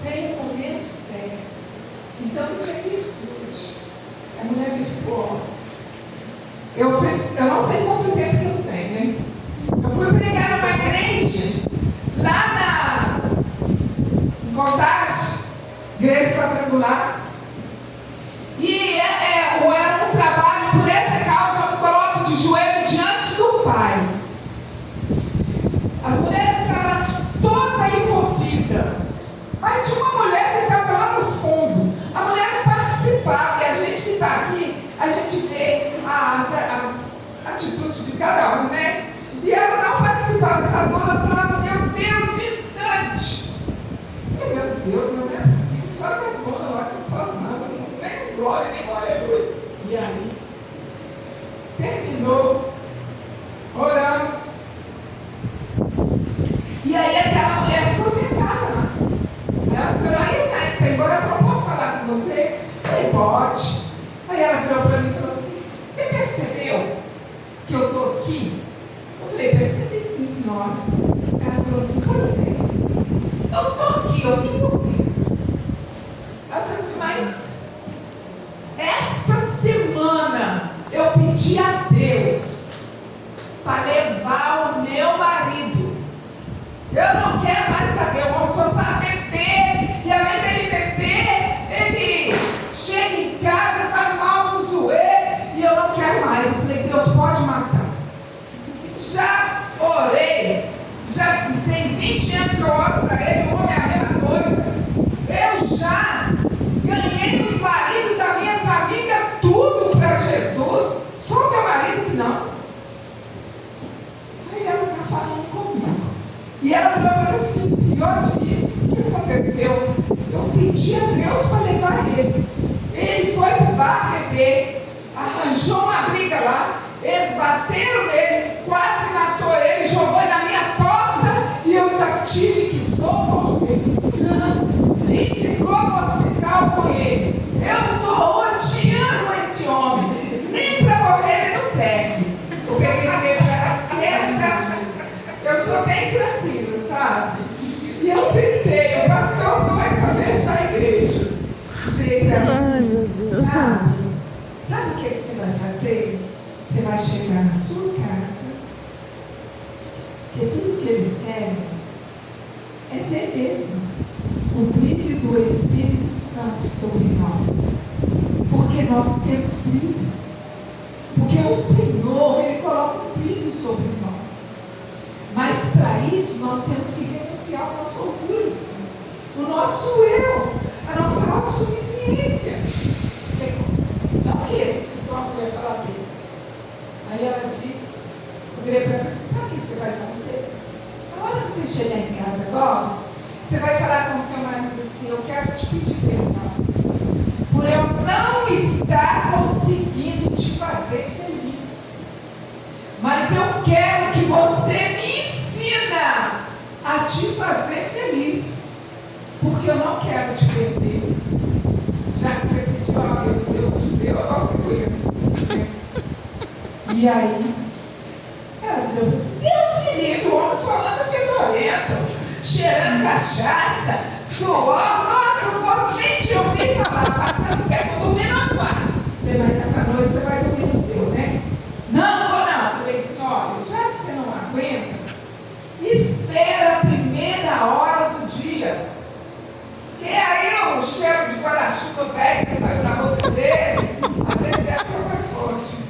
Tem um momento certo. Então isso é virtude. É mulher virtuosa. Eu não sei quanto tempo que eu tenho, né? Eu fui pregar numa igreja lá em Contagem, igreja quadrangular. E era um trabalho, por essa causa eu me coloco de joelho diante do Pai. As mulheres estavam toda envolvida, mas tinha uma mulher que estava lá no fundo. A mulher não participava, e a gente que está aqui, a gente vê as atitudes de cada um, né? E ela não participava, essa dona estava, meu Deus, distante. E, meu Deus, não é assim, só a dona lá que não faz nada, nem glória, nem aleluia. E aí, terminou, oramos. E aí aquela mulher ficou sentada lá. Eu ia sair para ir embora, ela falou, posso falar com você? Eu falei, pode. Aí ela virou para mim e falou assim, você percebeu que eu estou aqui? Eu falei, percebi sim, senhora. Ela falou assim, pois é. Eu estou aqui, eu vim ouvir. Ela falou assim, mas essa semana eu pedi a Deus para levar o meu marido. Eu não quero mais saber, o homem só sabe beber, e além dele beber, ele chega em casa, faz mal fuzuê, e eu não quero mais. Eu falei, Deus pode matar. Já orei, já tem 20 anos que eu oro para ele, o homem é a mesma coisa. Eu já ganhei os maridos das minhas amigas, tudo para Jesus, só o meu marido que não. Aí ela está falando comigo. E ela falou assim, pior disso, o que aconteceu? Eu pedi a Deus para levar ele. Ele foi para o bar beber, arranjou uma briga lá, eles bateram nele, quase matou ele, jogou na minha porta e eu ainda tive que socorrer. E ficou no hospital com ele. Eu estou odiando esse homem, nem para morrer ele não serve. Eu peguei para certa. Eu sou bem tranquila, sabe? E eu sentei, o pastor doido para fechar a igreja. Falei para você, sabe o que você vai fazer? Você vai chegar na sua casa, porque tudo que eles querem é ter mesmo o brilho do Espírito Santo sobre nós. Porque nós temos brilho. Porque o Senhor, Ele coloca um brilho sobre nós. Mas para isso nós temos que renunciar ao nosso orgulho, o nosso eu, a nossa autossuficiência. Não que ele escutou uma mulher falar dele. Aí ela disse, eu virei para ela assim, sabe o que você vai fazer? Na hora que você chegar em casa agora, você vai falar com o seu marido assim, eu quero te pedir perdão por eu não estar conseguindo te fazer feliz. Mas eu quero que você me ensina a te fazer feliz, porque eu não quero te perder. Já que você pediu a Deus, Deus te deu, agora você cuida. E E aí, ela virou assim, Deus me livre, o homem só anda fedorento, cheirando cachaça, suor, nossa, não posso nem te ouvir falar, passando perto, eu dormi no quarto. Falei, mas nessa noite você vai dormir no seu, né? Não, vou não. Falei assim, olha, já que você não aguenta, espera a primeira hora do dia. E aí o cheiro de guarda-chuva velho que saiu da boca dele, às vezes é até forte.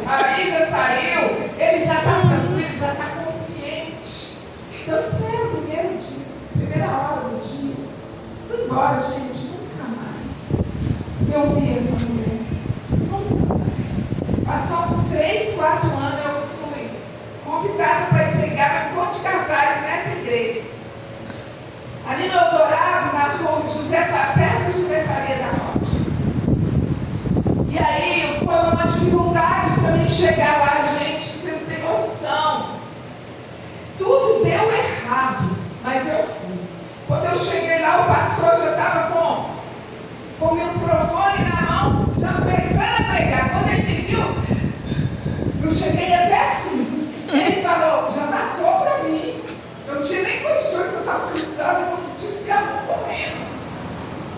Aí já saiu, ele já está tranquilo, já está consciente. Então espera o primeiro dia, primeira hora do dia. Fui embora, gente, nunca mais. Eu vi essa mulher. Nunca mais. Passou uns 3, 4 anos, eu fui convidada para ir pregar no encontro de casais nessa igreja. Ali no Eldorado, na rua perto de José Faria da Rocha. E aí foi uma dificuldade para mim chegar lá, gente, vocês não têm noção. Tudo deu errado, mas eu fui. Quando eu cheguei lá, o pastor já estava com o microfone na mão, já começando a pregar. Quando ele me viu, eu cheguei até assim. Ele falou, já passou para mim. Eu não tinha nem condições, que eu estava cansada, eu tinha a mão correndo.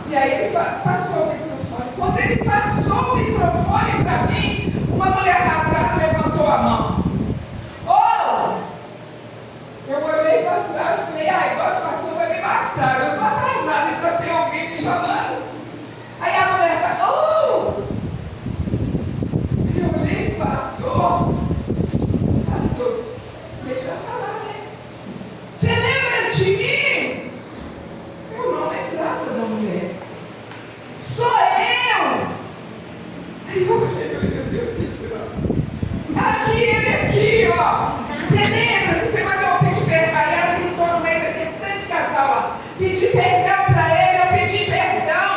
E aí ele passou o microfone. Quando ele passou o microfone para mim, uma mulher lá atrás levantou a mão. Oh! Eu olhei para trás e falei, agora o pastor vai me matar, eu estou atrasada, então tem alguém me chamando. Aí a mulher está, oh! Eu olhei, pastor, deixa eu falar, né? Você lembra de mim? Eu não lembrava da mulher. Sou eu! Aí eu olhei, meu Deus, que será? Aqui, ele aqui, ó. Você lembra que você mandou eu pedir perdão? Aí ela gritou no meio daquele tanto de casal lá. Pedi perdão para ele, eu pedi perdão.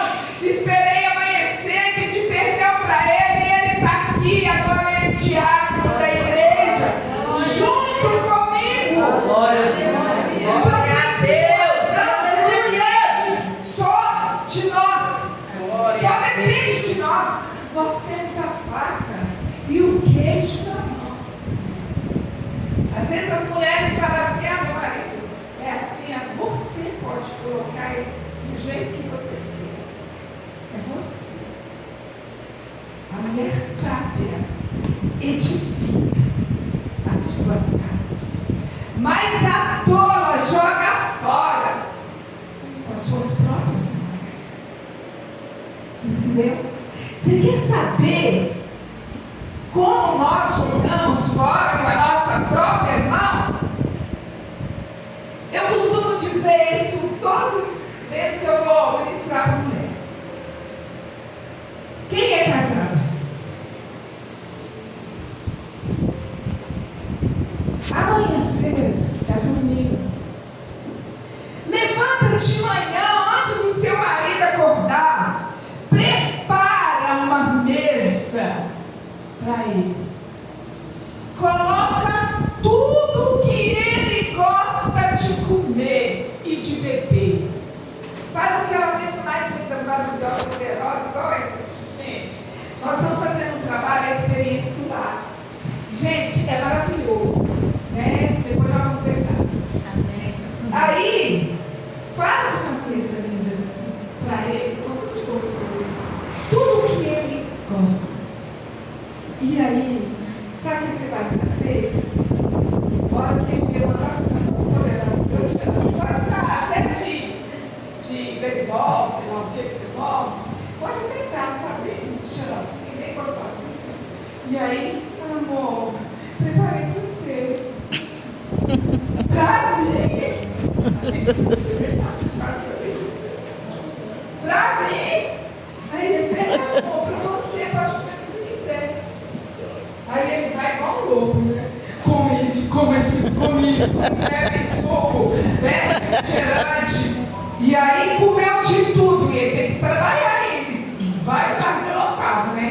Esperei amanhecer, pedi perdão para ele. E ele está aqui, agora ele é diácono da igreja. Junto comigo. Glória a Deus. Glória a Deus. Só de nós. Só depende de nós. Nós temos a faca e o queijo na mão. Às vezes as mulheres falam assim, meu marido é assim, você pode colocar ele do jeito que você quer. É você. A mulher sábia edifica a sua casa, mas a tola joga fora com as suas próprias mãos. Entendeu? Você quer saber como nós jogamos fora com as nossas próprias mãos? Eu costumo dizer isso todas as vezes que eu vou ministrar para mulher. Quem é casado? Amanhã cedo, é domingo. Levanta de manhã antes do seu marido acordar. Prepara uma mesa para ele. Coloca tudo que ele gosta de comer e de beber. Faz aquela mesa mais linda, maravilhosa, poderosa, igual essa. Gente, nós estamos fazendo um trabalho, a experiência do lar. Gente, é maravilhoso, né? Depois nós vamos pensar. Aí, faça uma mesa linda assim, para ele, com tudo de gostoso. Tudo que ele gosta. E aí, sabe o que você vai fazer? A hora que ele levantar as coisas poderosas, pode ficar até de bebê-bol, sei lá o que você toma. Pode tentar, sabe? Cheirosinho, bem gostosinho. E aí, amor, preparei para você. Para mim. Para mim. Aí ele diz, amor, para você, pode comer o que você quiser. Aí ele vai igual um louco, né? Come isso, come aquilo, come isso, bebe soco, bebe refrigerante. E aí comeu de tudo. E ele tem que trabalhar ainda. Vai estar derrotado, né?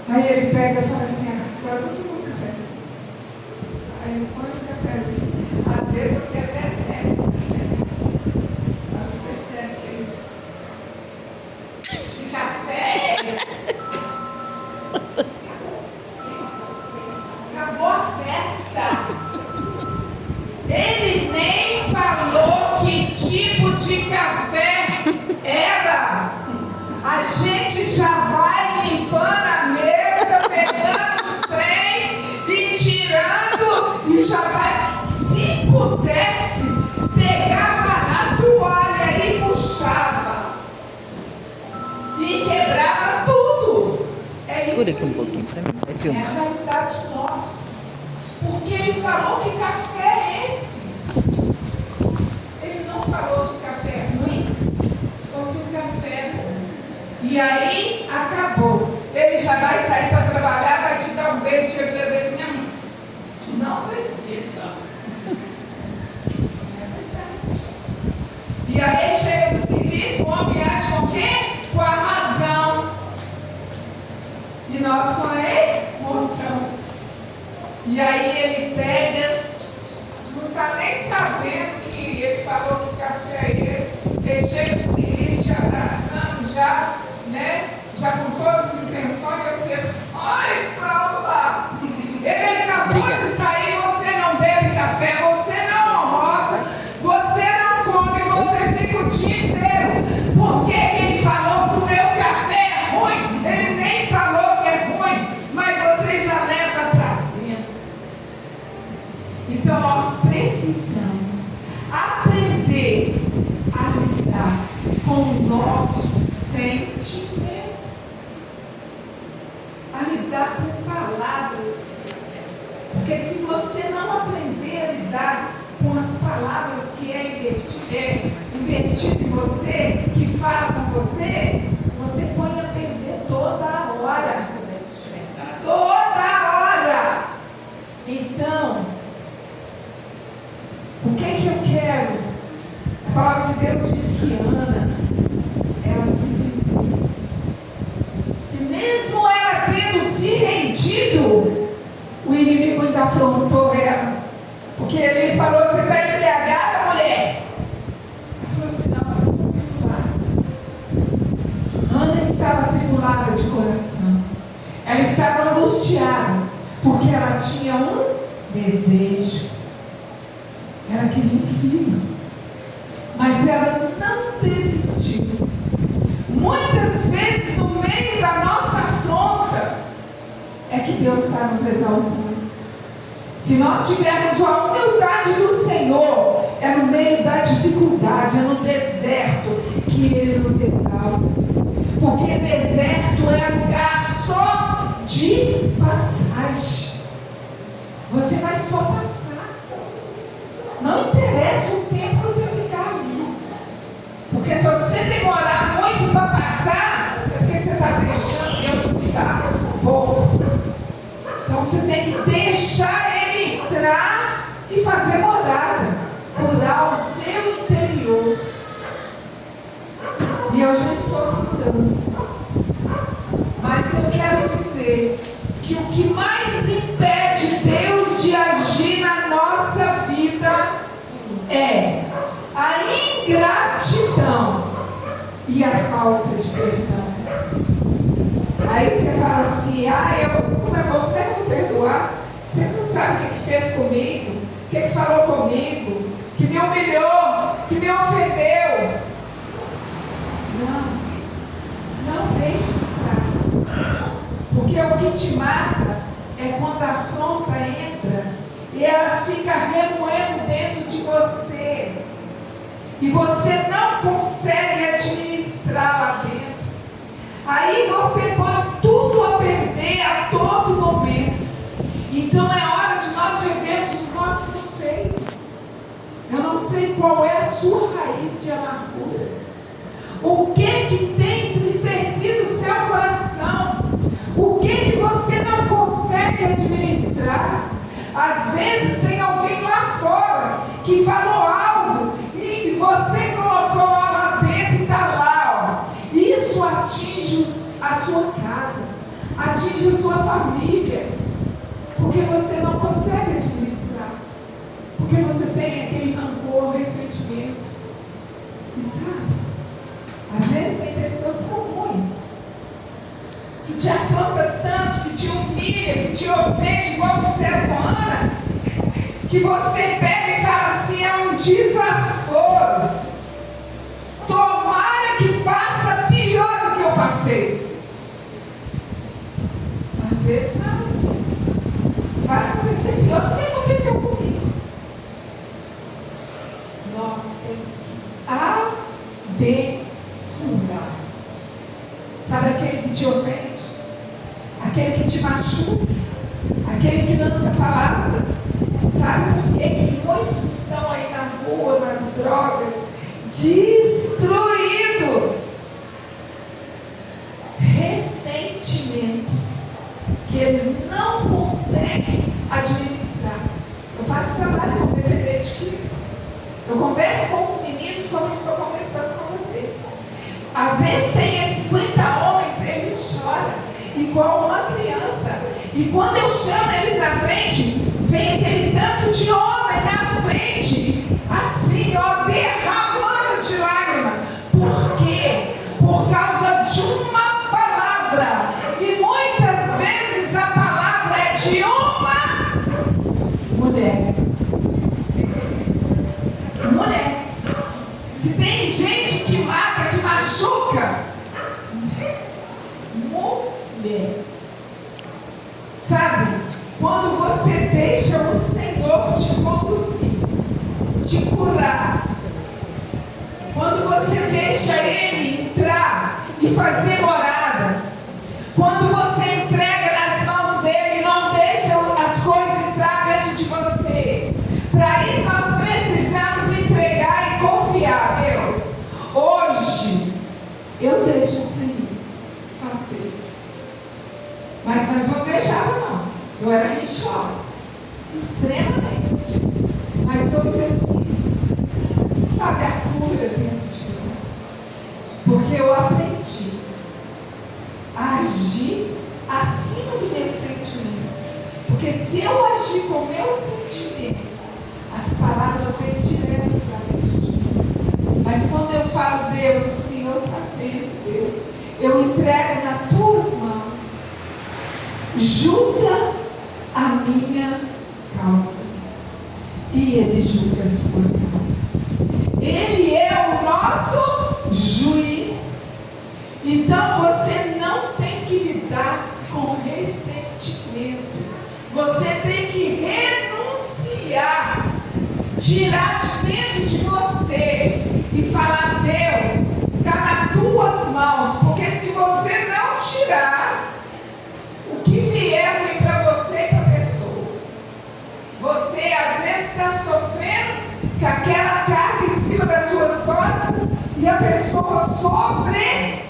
Aí ele pega e fala assim, agora eu vou tomar um cafezinho. Aí ele põe um cafezinho. Às vezes você até serve. Aí você serve aquele de café. já vai limpando a mesa, pegando os trem e tirando, e já vai, se pudesse, pegava a toalha e puxava e quebrava tudo. É Segura isso aqui um pouquinho pra mim, vai é a filmar. realidade nossa. Porque ele falou que café é esse. Ele não falou se o café é ruim ou se o café é bom. E aí, acabou. Ele já vai sair para trabalhar, vai te dar um beijo e agradecer minha mãe. Não precisa. É verdade. E aí chega do serviço, o homem acha com o quê? Com a razão. E nós com a emoção. E aí ele pega, não está nem sabendo que ele falou que café é esse. Ele chega do serviço te abraçando já, né? Já com todas as intenções, você, olha pra lá. Ele acabou de sair, você não bebe café, você não almoça, você não come, você fica o dia inteiro. Por que que ele falou que o meu café é ruim? Ele nem falou que é ruim, mas você já leva para dentro. Então nós precisamos aprender a lidar com o nosso sentimento, a lidar com palavras. Porque se você não aprender a lidar com as palavras que é investido em você, que fala com você, você põe a perder toda a hora. Toda hora. Então, o que que eu quero? A palavra de Deus diz que Ana, ela se rendeu. E mesmo ela tendo se rendido, o inimigo ainda afrontou ela. Porque ele falou, você está embriagada, mulher? Ela falou assim, não, eu estou atribulada. Ana estava atribulada de coração. Ela estava angustiada, porque ela tinha um desejo. Ela queria um filho. Mas ela não desistiu. Muitas vezes, no meio da nossa afronta, é que Deus está nos exaltando. Se nós tivermos a humildade do Senhor, é no meio da dificuldade, é no deserto que Ele nos exalta. Porque deserto é lugar só de passagem. Você vai só passar. Não interessa o tempo que você ficar ali. Porque se você demorar muito para passar, é porque você está deixando Deus cuidar um pouco. Então você tem que deixar Ele entrar e fazer morada, curar o seu interior. E eu já estou ficando. Mas eu quero dizer que o que mais impede Deus de agir na nossa vida é a ingratidão e a falta de perdão. Aí você fala assim, como é bom me perdoar? Você não sabe o que fez comigo, o que falou comigo, que me humilhou, que me ofendeu. Não deixe entrar. Porque o que te mata é quando a afronta entra e ela fica remoendo dentro de você. E você não consegue administrar lá dentro. Aí você põe tudo a perder a todo momento. Então é hora de nós revermos os nossos conceitos. Eu não sei qual é a sua raiz de amargura. O que tem entristecido o seu coração? O que você não consegue administrar? Às vezes tem alguém lá fora que falou algo e você colocou lá dentro e está lá. Ó. Isso atinge a sua casa, atinge a sua família, porque você não consegue administrar, porque você tem aquele rancor, ressentimento. E sabe, às vezes tem pessoas tão ruins, que te afronta tanto, que te humilha, que te ofende, igual fizeram com Ana, que você pega e fala assim, é um desaforo. Tomara que passa pior do que eu passei. Às vezes não é assim. Vai acontecer pior do que aconteceu comigo. Nós temos que abençoar. Sabe aquele que te ofende? Aquele que te machuca? Aquele que lança palavras? Sabe por que muitos estão aí na rua, nas drogas, destruídos? Ressentimentos que eles não conseguem administrar. Eu faço trabalho com dependente químico. Eu converso com os meninos como estou conversando com vocês. Às vezes tem 50 homens, eles choram igual uma criança. E quando eu chamo eles na frente, vem aquele tanto de homem na frente, assim, ó, derramando de lágrima. Por quê? Por causa de uma palavra. E muitas vezes a palavra é de uma mulher. Mulher. Se tem gente que mata, que machuca, mulher. Sabe, quando você deixa o Senhor te conduzir, te curar, quando você deixa Ele entrar e fazer morada, quando você entrega nas mãos dEle e não deixa as coisas entrar dentro de você, para isso nós precisamos entregar e confiar. Deus, hoje eu deixo o Senhor fazer. Mas nós não deixava não. Eu era religiosa, extremamente. Mas hoje eu sinto, sabe, a cura dentro de mim. Porque eu aprendi a agir acima do meu sentimento. Porque se eu agir com o meu sentimento, as palavras vêm direto para dentro de mim. Mas quando eu falo, Deus, o Senhor está vendo, Deus, eu entrego nas tuas mãos. Julga a minha causa e Ele julga a sua causa. Ele é o nosso juiz. Então você não tem que lidar com ressentimento. Você tem que renunciar, tirar de dentro de você e falar: Deus, está nas tuas mãos. Porque se você não tirar, o que vier vem para você e para a pessoa. Você às vezes está sofrendo com aquela carga em cima das suas costas e a pessoa sobressai.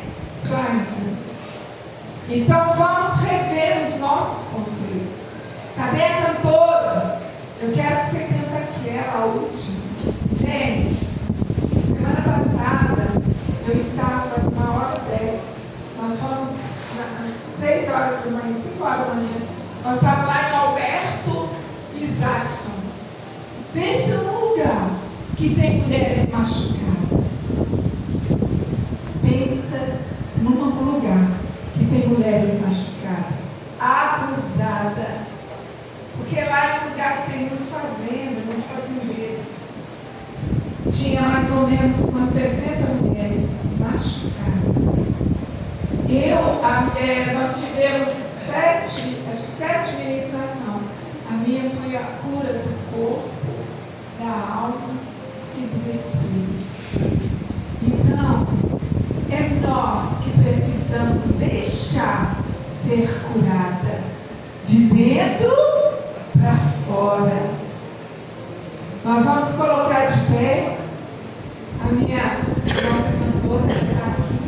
Então vamos rever os nossos conselhos. Cadê a cantora? Eu quero que você cante aqui, ela a última. Gente, semana passada eu estava numa hora dessa. Nós fomos 6 horas da manhã, 5 horas da manhã. Nós estávamos lá em Alberto Isaacson. Pensa num lugar que tem mulheres machucadas. Pensa num lugar que tem mulheres machucadas, abusadas. Porque lá é um lugar que tem muitas fazendas, muito fazendeiro. Tinha mais ou menos umas 60 mulheres machucadas. Nós tivemos 7 ministrações. A minha foi a cura do corpo, da alma e do espírito. Então, é nós que precisamos deixar ser curada de dentro para fora. Nós vamos colocar de pé. A nossa cantora está aqui.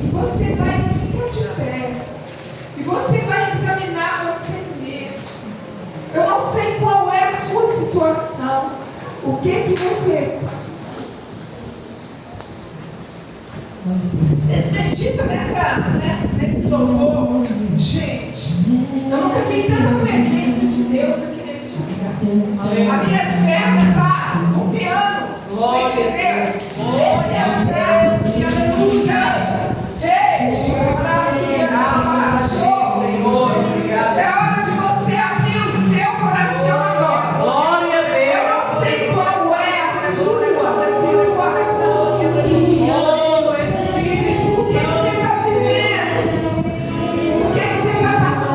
E você vai ficar de pé. E você vai examinar você mesmo. Eu não sei qual é a sua situação. O que você... Vocês meditam nesse louvor? Gente, eu nunca vi tanta presença de Deus aqui nesse lugar. A minha perna está no piano. Você entendeu? Esse é o piano de aleluia. É hora de você abrir o seu coração agora. Glória a Deus. Eu não sei qual é a sua situação. O que você está vivendo? O que você está passando?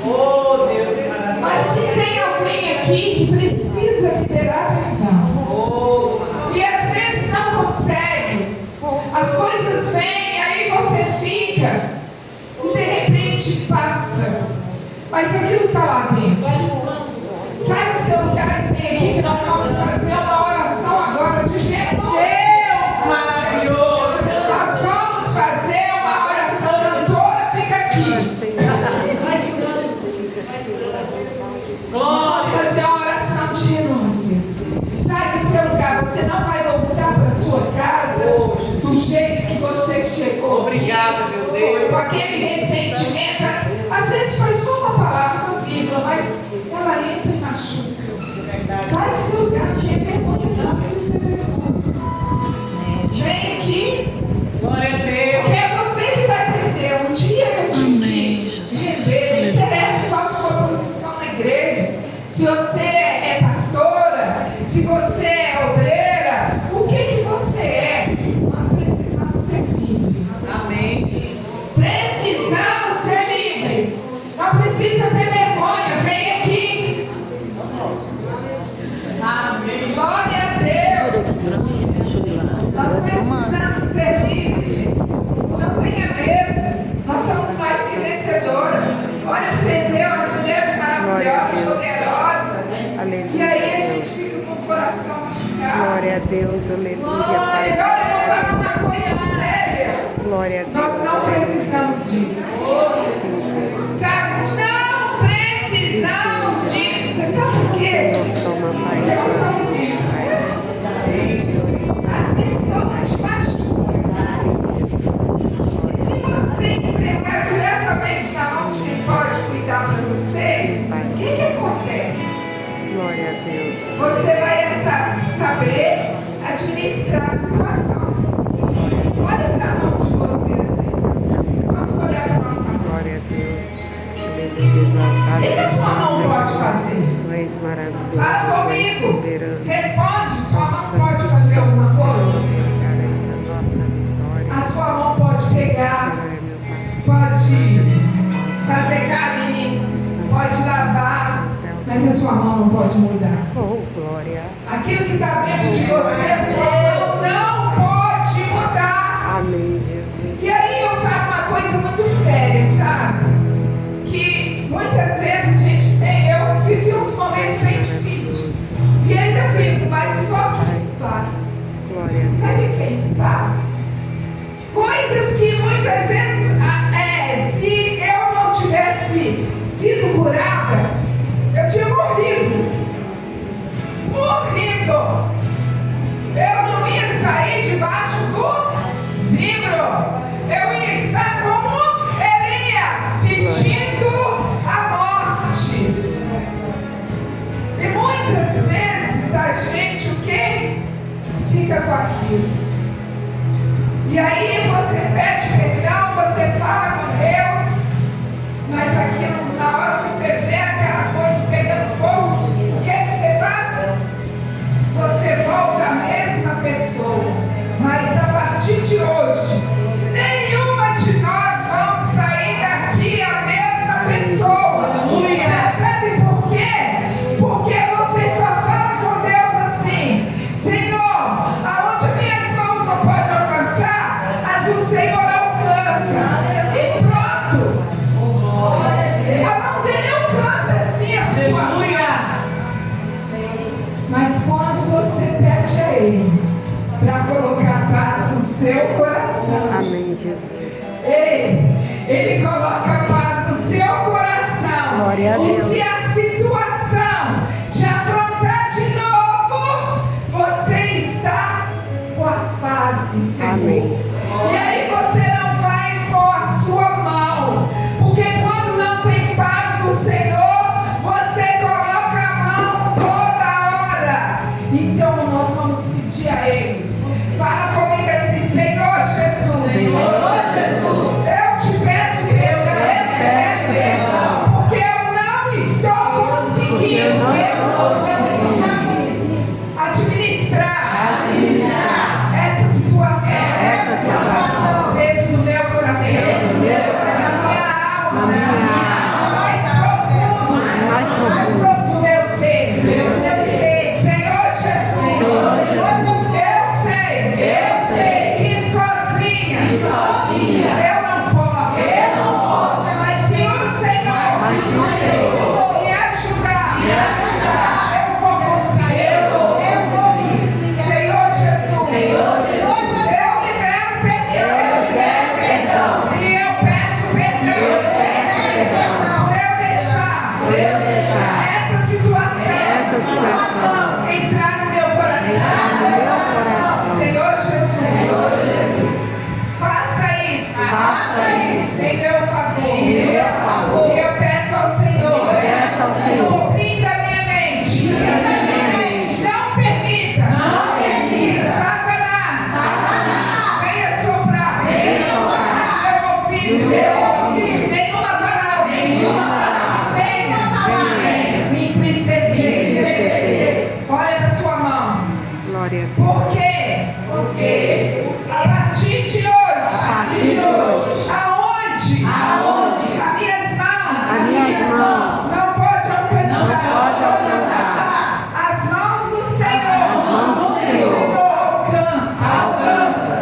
Oh, Deus maravilhoso. Mas se tem alguém aqui que precisa liberar perdão, e às vezes não consegue, as coisas vêm, aí você fica, e de repente passa, mas aquilo está lá dentro. Sai do seu lugar e vem aqui que nós vamos fazer uma oração agora de renúncia. Deus maravilhoso. Nós vamos fazer uma oração. Cantora, fica aqui. Vamos fazer uma oração de renúncia. Sai do seu lugar. Você não vai voltar para sua casa do jeito que você chegou. Obrigada, meu Deus. Com aquele ressentimento. Às vezes foi só uma palavra, uma vírgula, mas ela entra e machuca. Sai do seu lugar, não tem vergonha, não precisa ter vergonha. Vem aqui. Glória a Deus. Porque é você que vai perder. Um dia eu tive que render. Não interessa qual a sua posição na igreja. Se você é pastora, se você é obreira, o que você é? Nós precisamos ser livres. Amém, Jesus. Precisamos ser livres. Não precisa ter vergonha. Vem aqui. Amém. Glória a Deus. Nós precisamos ser livres, gente. Não tenha medo. Nós somos mais que vencedoras. Olha, vocês veem as mulheres maravilhosas, poderosas. E aí a gente fica com o coração machucado. Glória a Deus, aleluia, Pai. Olha, eu vou falar uma coisa séria. Glória a Deus. Nós não precisamos disso. Sabe? Não precisamos disso. Você sabe por quê? Toma, Pai. Porque nós somos livres. A pessoa te machuca. E se você entregar diretamente na mão de quem pode cuidar para você, o que acontece? Glória a Deus. Você vai saber administrar a situação. Olha para a mão de vocês. Vamos olhar para a nossa mão. Glória a Deus. Aleluia, exaltado. O que a sua mão pode fazer? Tu és maravilhoso. Fala tu és comigo. soberano. Responde. Sua mão pode fazer alguma coisa? Garante a nossa vitória. A sua mão pode pegar, Senhor é meu Pai. pode fazer carinho, pode lavar, mas a sua mão não pode mudar. Oh, glória. Aquilo que está dentro de você, a sua mão não pode mudar. Amém, Jesus. E aí eu falo uma coisa muito séria, sabe? Que muitas vezes a gente tem, eu vivi uns momentos bem difíceis. E ainda vivo, mas só que paz. Glória a Deus. Sabe o que é paz? Coisas que muitas vezes, se eu não tivesse sido curada, eu tinha morrido. Morrido. Eu não ia sair debaixo do zimbro. Eu ia estar como Elias, pedindo a morte. E muitas vezes a gente o quê? Fica com aquilo. E aí você pede perdão, você fala com Deus, mas aquilo, na hora que você vê aquela coisa pegando fogo, o que é que você faz? Você volta a mesma pessoa. Mas a partir de hoje, nenhuma de nós vamos sair daqui a mesma pessoa. Você sabe por quê? Porque você só fala com Deus assim: Senhor, aonde minhas mãos não podem alcançar, as do Senhor alcança. E pronto. A mão dele alcança assim a situação. Mas quando você pede a Ele para colocar paz no seu coração, Amém, Jesus. Ele coloca paz no seu coração. Glória a E Deus. se a situação te afrontar de novo, você está com a paz do Senhor. Amém. E aí você não vai impor a sua mão, porque quando não tem paz do Senhor, você coloca a mão toda hora. Então nós vamos pedir a Ele. Fala comigo assim: Senhor Jesus, eu te peço perdão, porque eu não estou conseguindo administrar essa situação. me ajudar. Eu vou conseguir. Senhor Jesus, eu libero perdão. E eu peço perdão por eu deixar essa situação entrar no meu coração. Senhor Jesus, faça isso em meu favor. E eu peço ao Senhor, oprime a minha mente. Não permita que Satanás venha soprar no meu ouvido nenhuma palavra venha me entristecer. Olha na sua mão. Glória a Deus. Porque a partir de hoje, aonde as minhas mãos não pode alcançar, as mãos do Senhor alcança.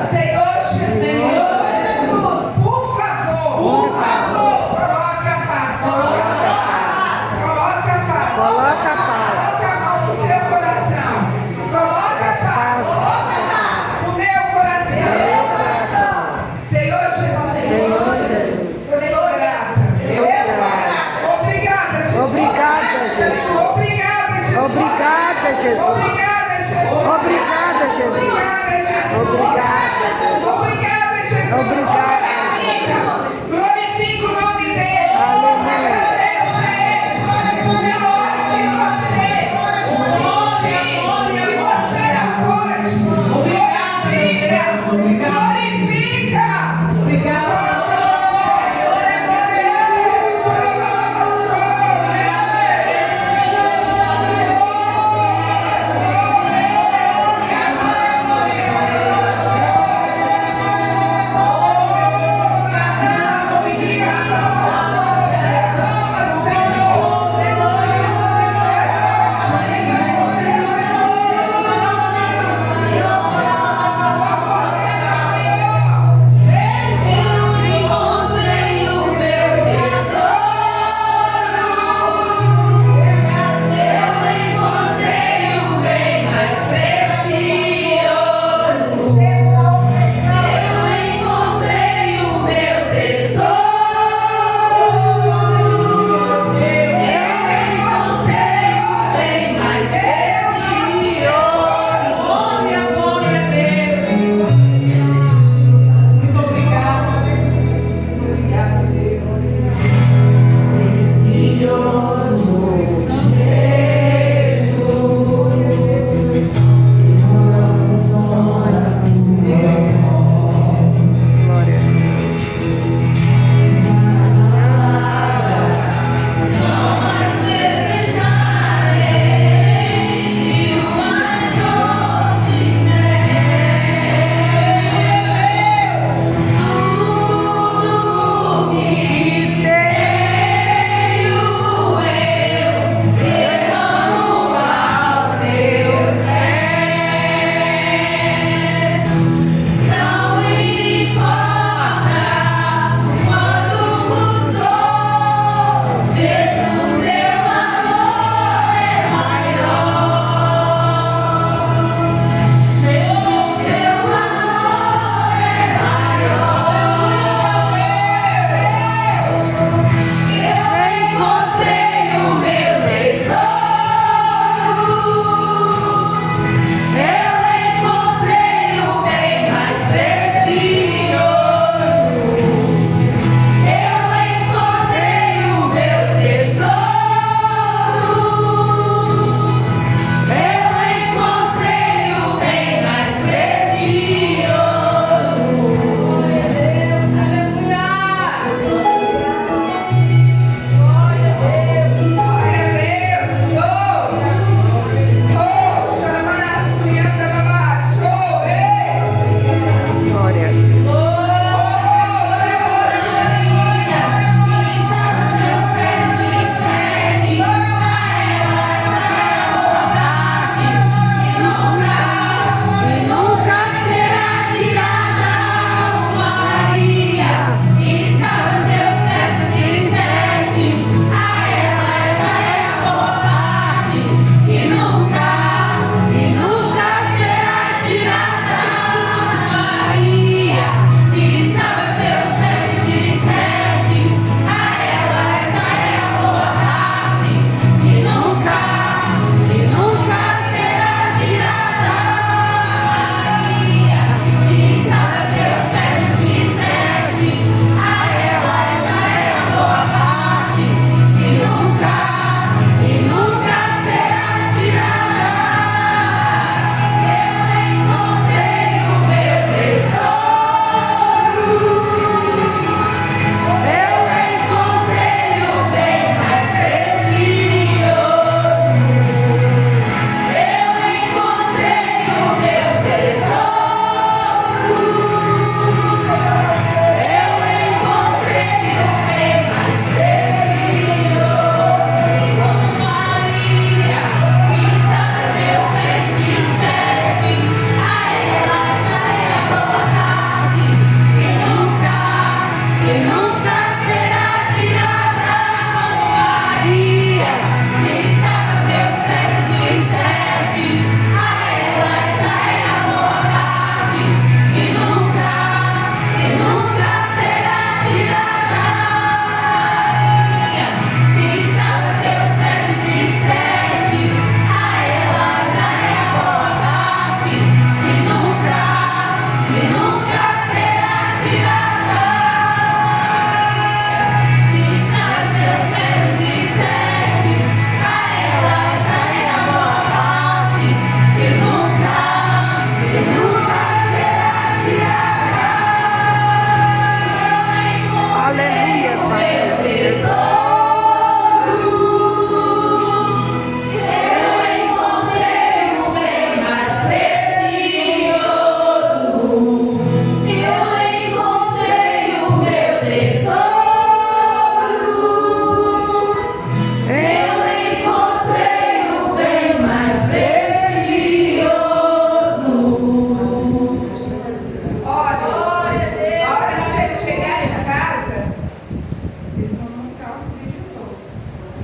Senhor Jesus, por favor, coloca a paz. Coloca a paz. Coloca a paz. Coloca a mão no seu coração. Coloca a paz no meu coração. Senhor Jesus, eu sou grata. Obrigada, Jesus. Obrigada, Jesus. Obrigada, Jesus. Obrigada, Jesus. Obrigada, Jesus. Obrigada, Jesus. Obrigada, Jesus. Obrigada. Glorifica o nome dele. Aleluia. Agradeço a ele. Glória em você. Que você é forte. Glorifica.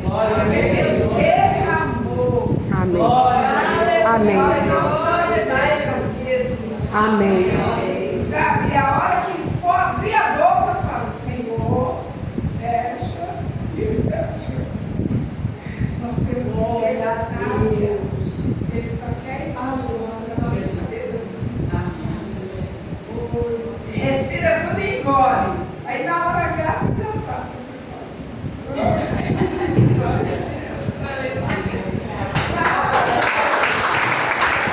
Porque Deus derramou. Amém. Amém. Nós só de dar essa bênção. Amém. Sabe, e a hora que for abrir a boca, fala, Senhor, fecha e fecha. Nós temos que ser sábios. Ele só quer isso de nós, a nossa sabedoria. Respira fundo e engole.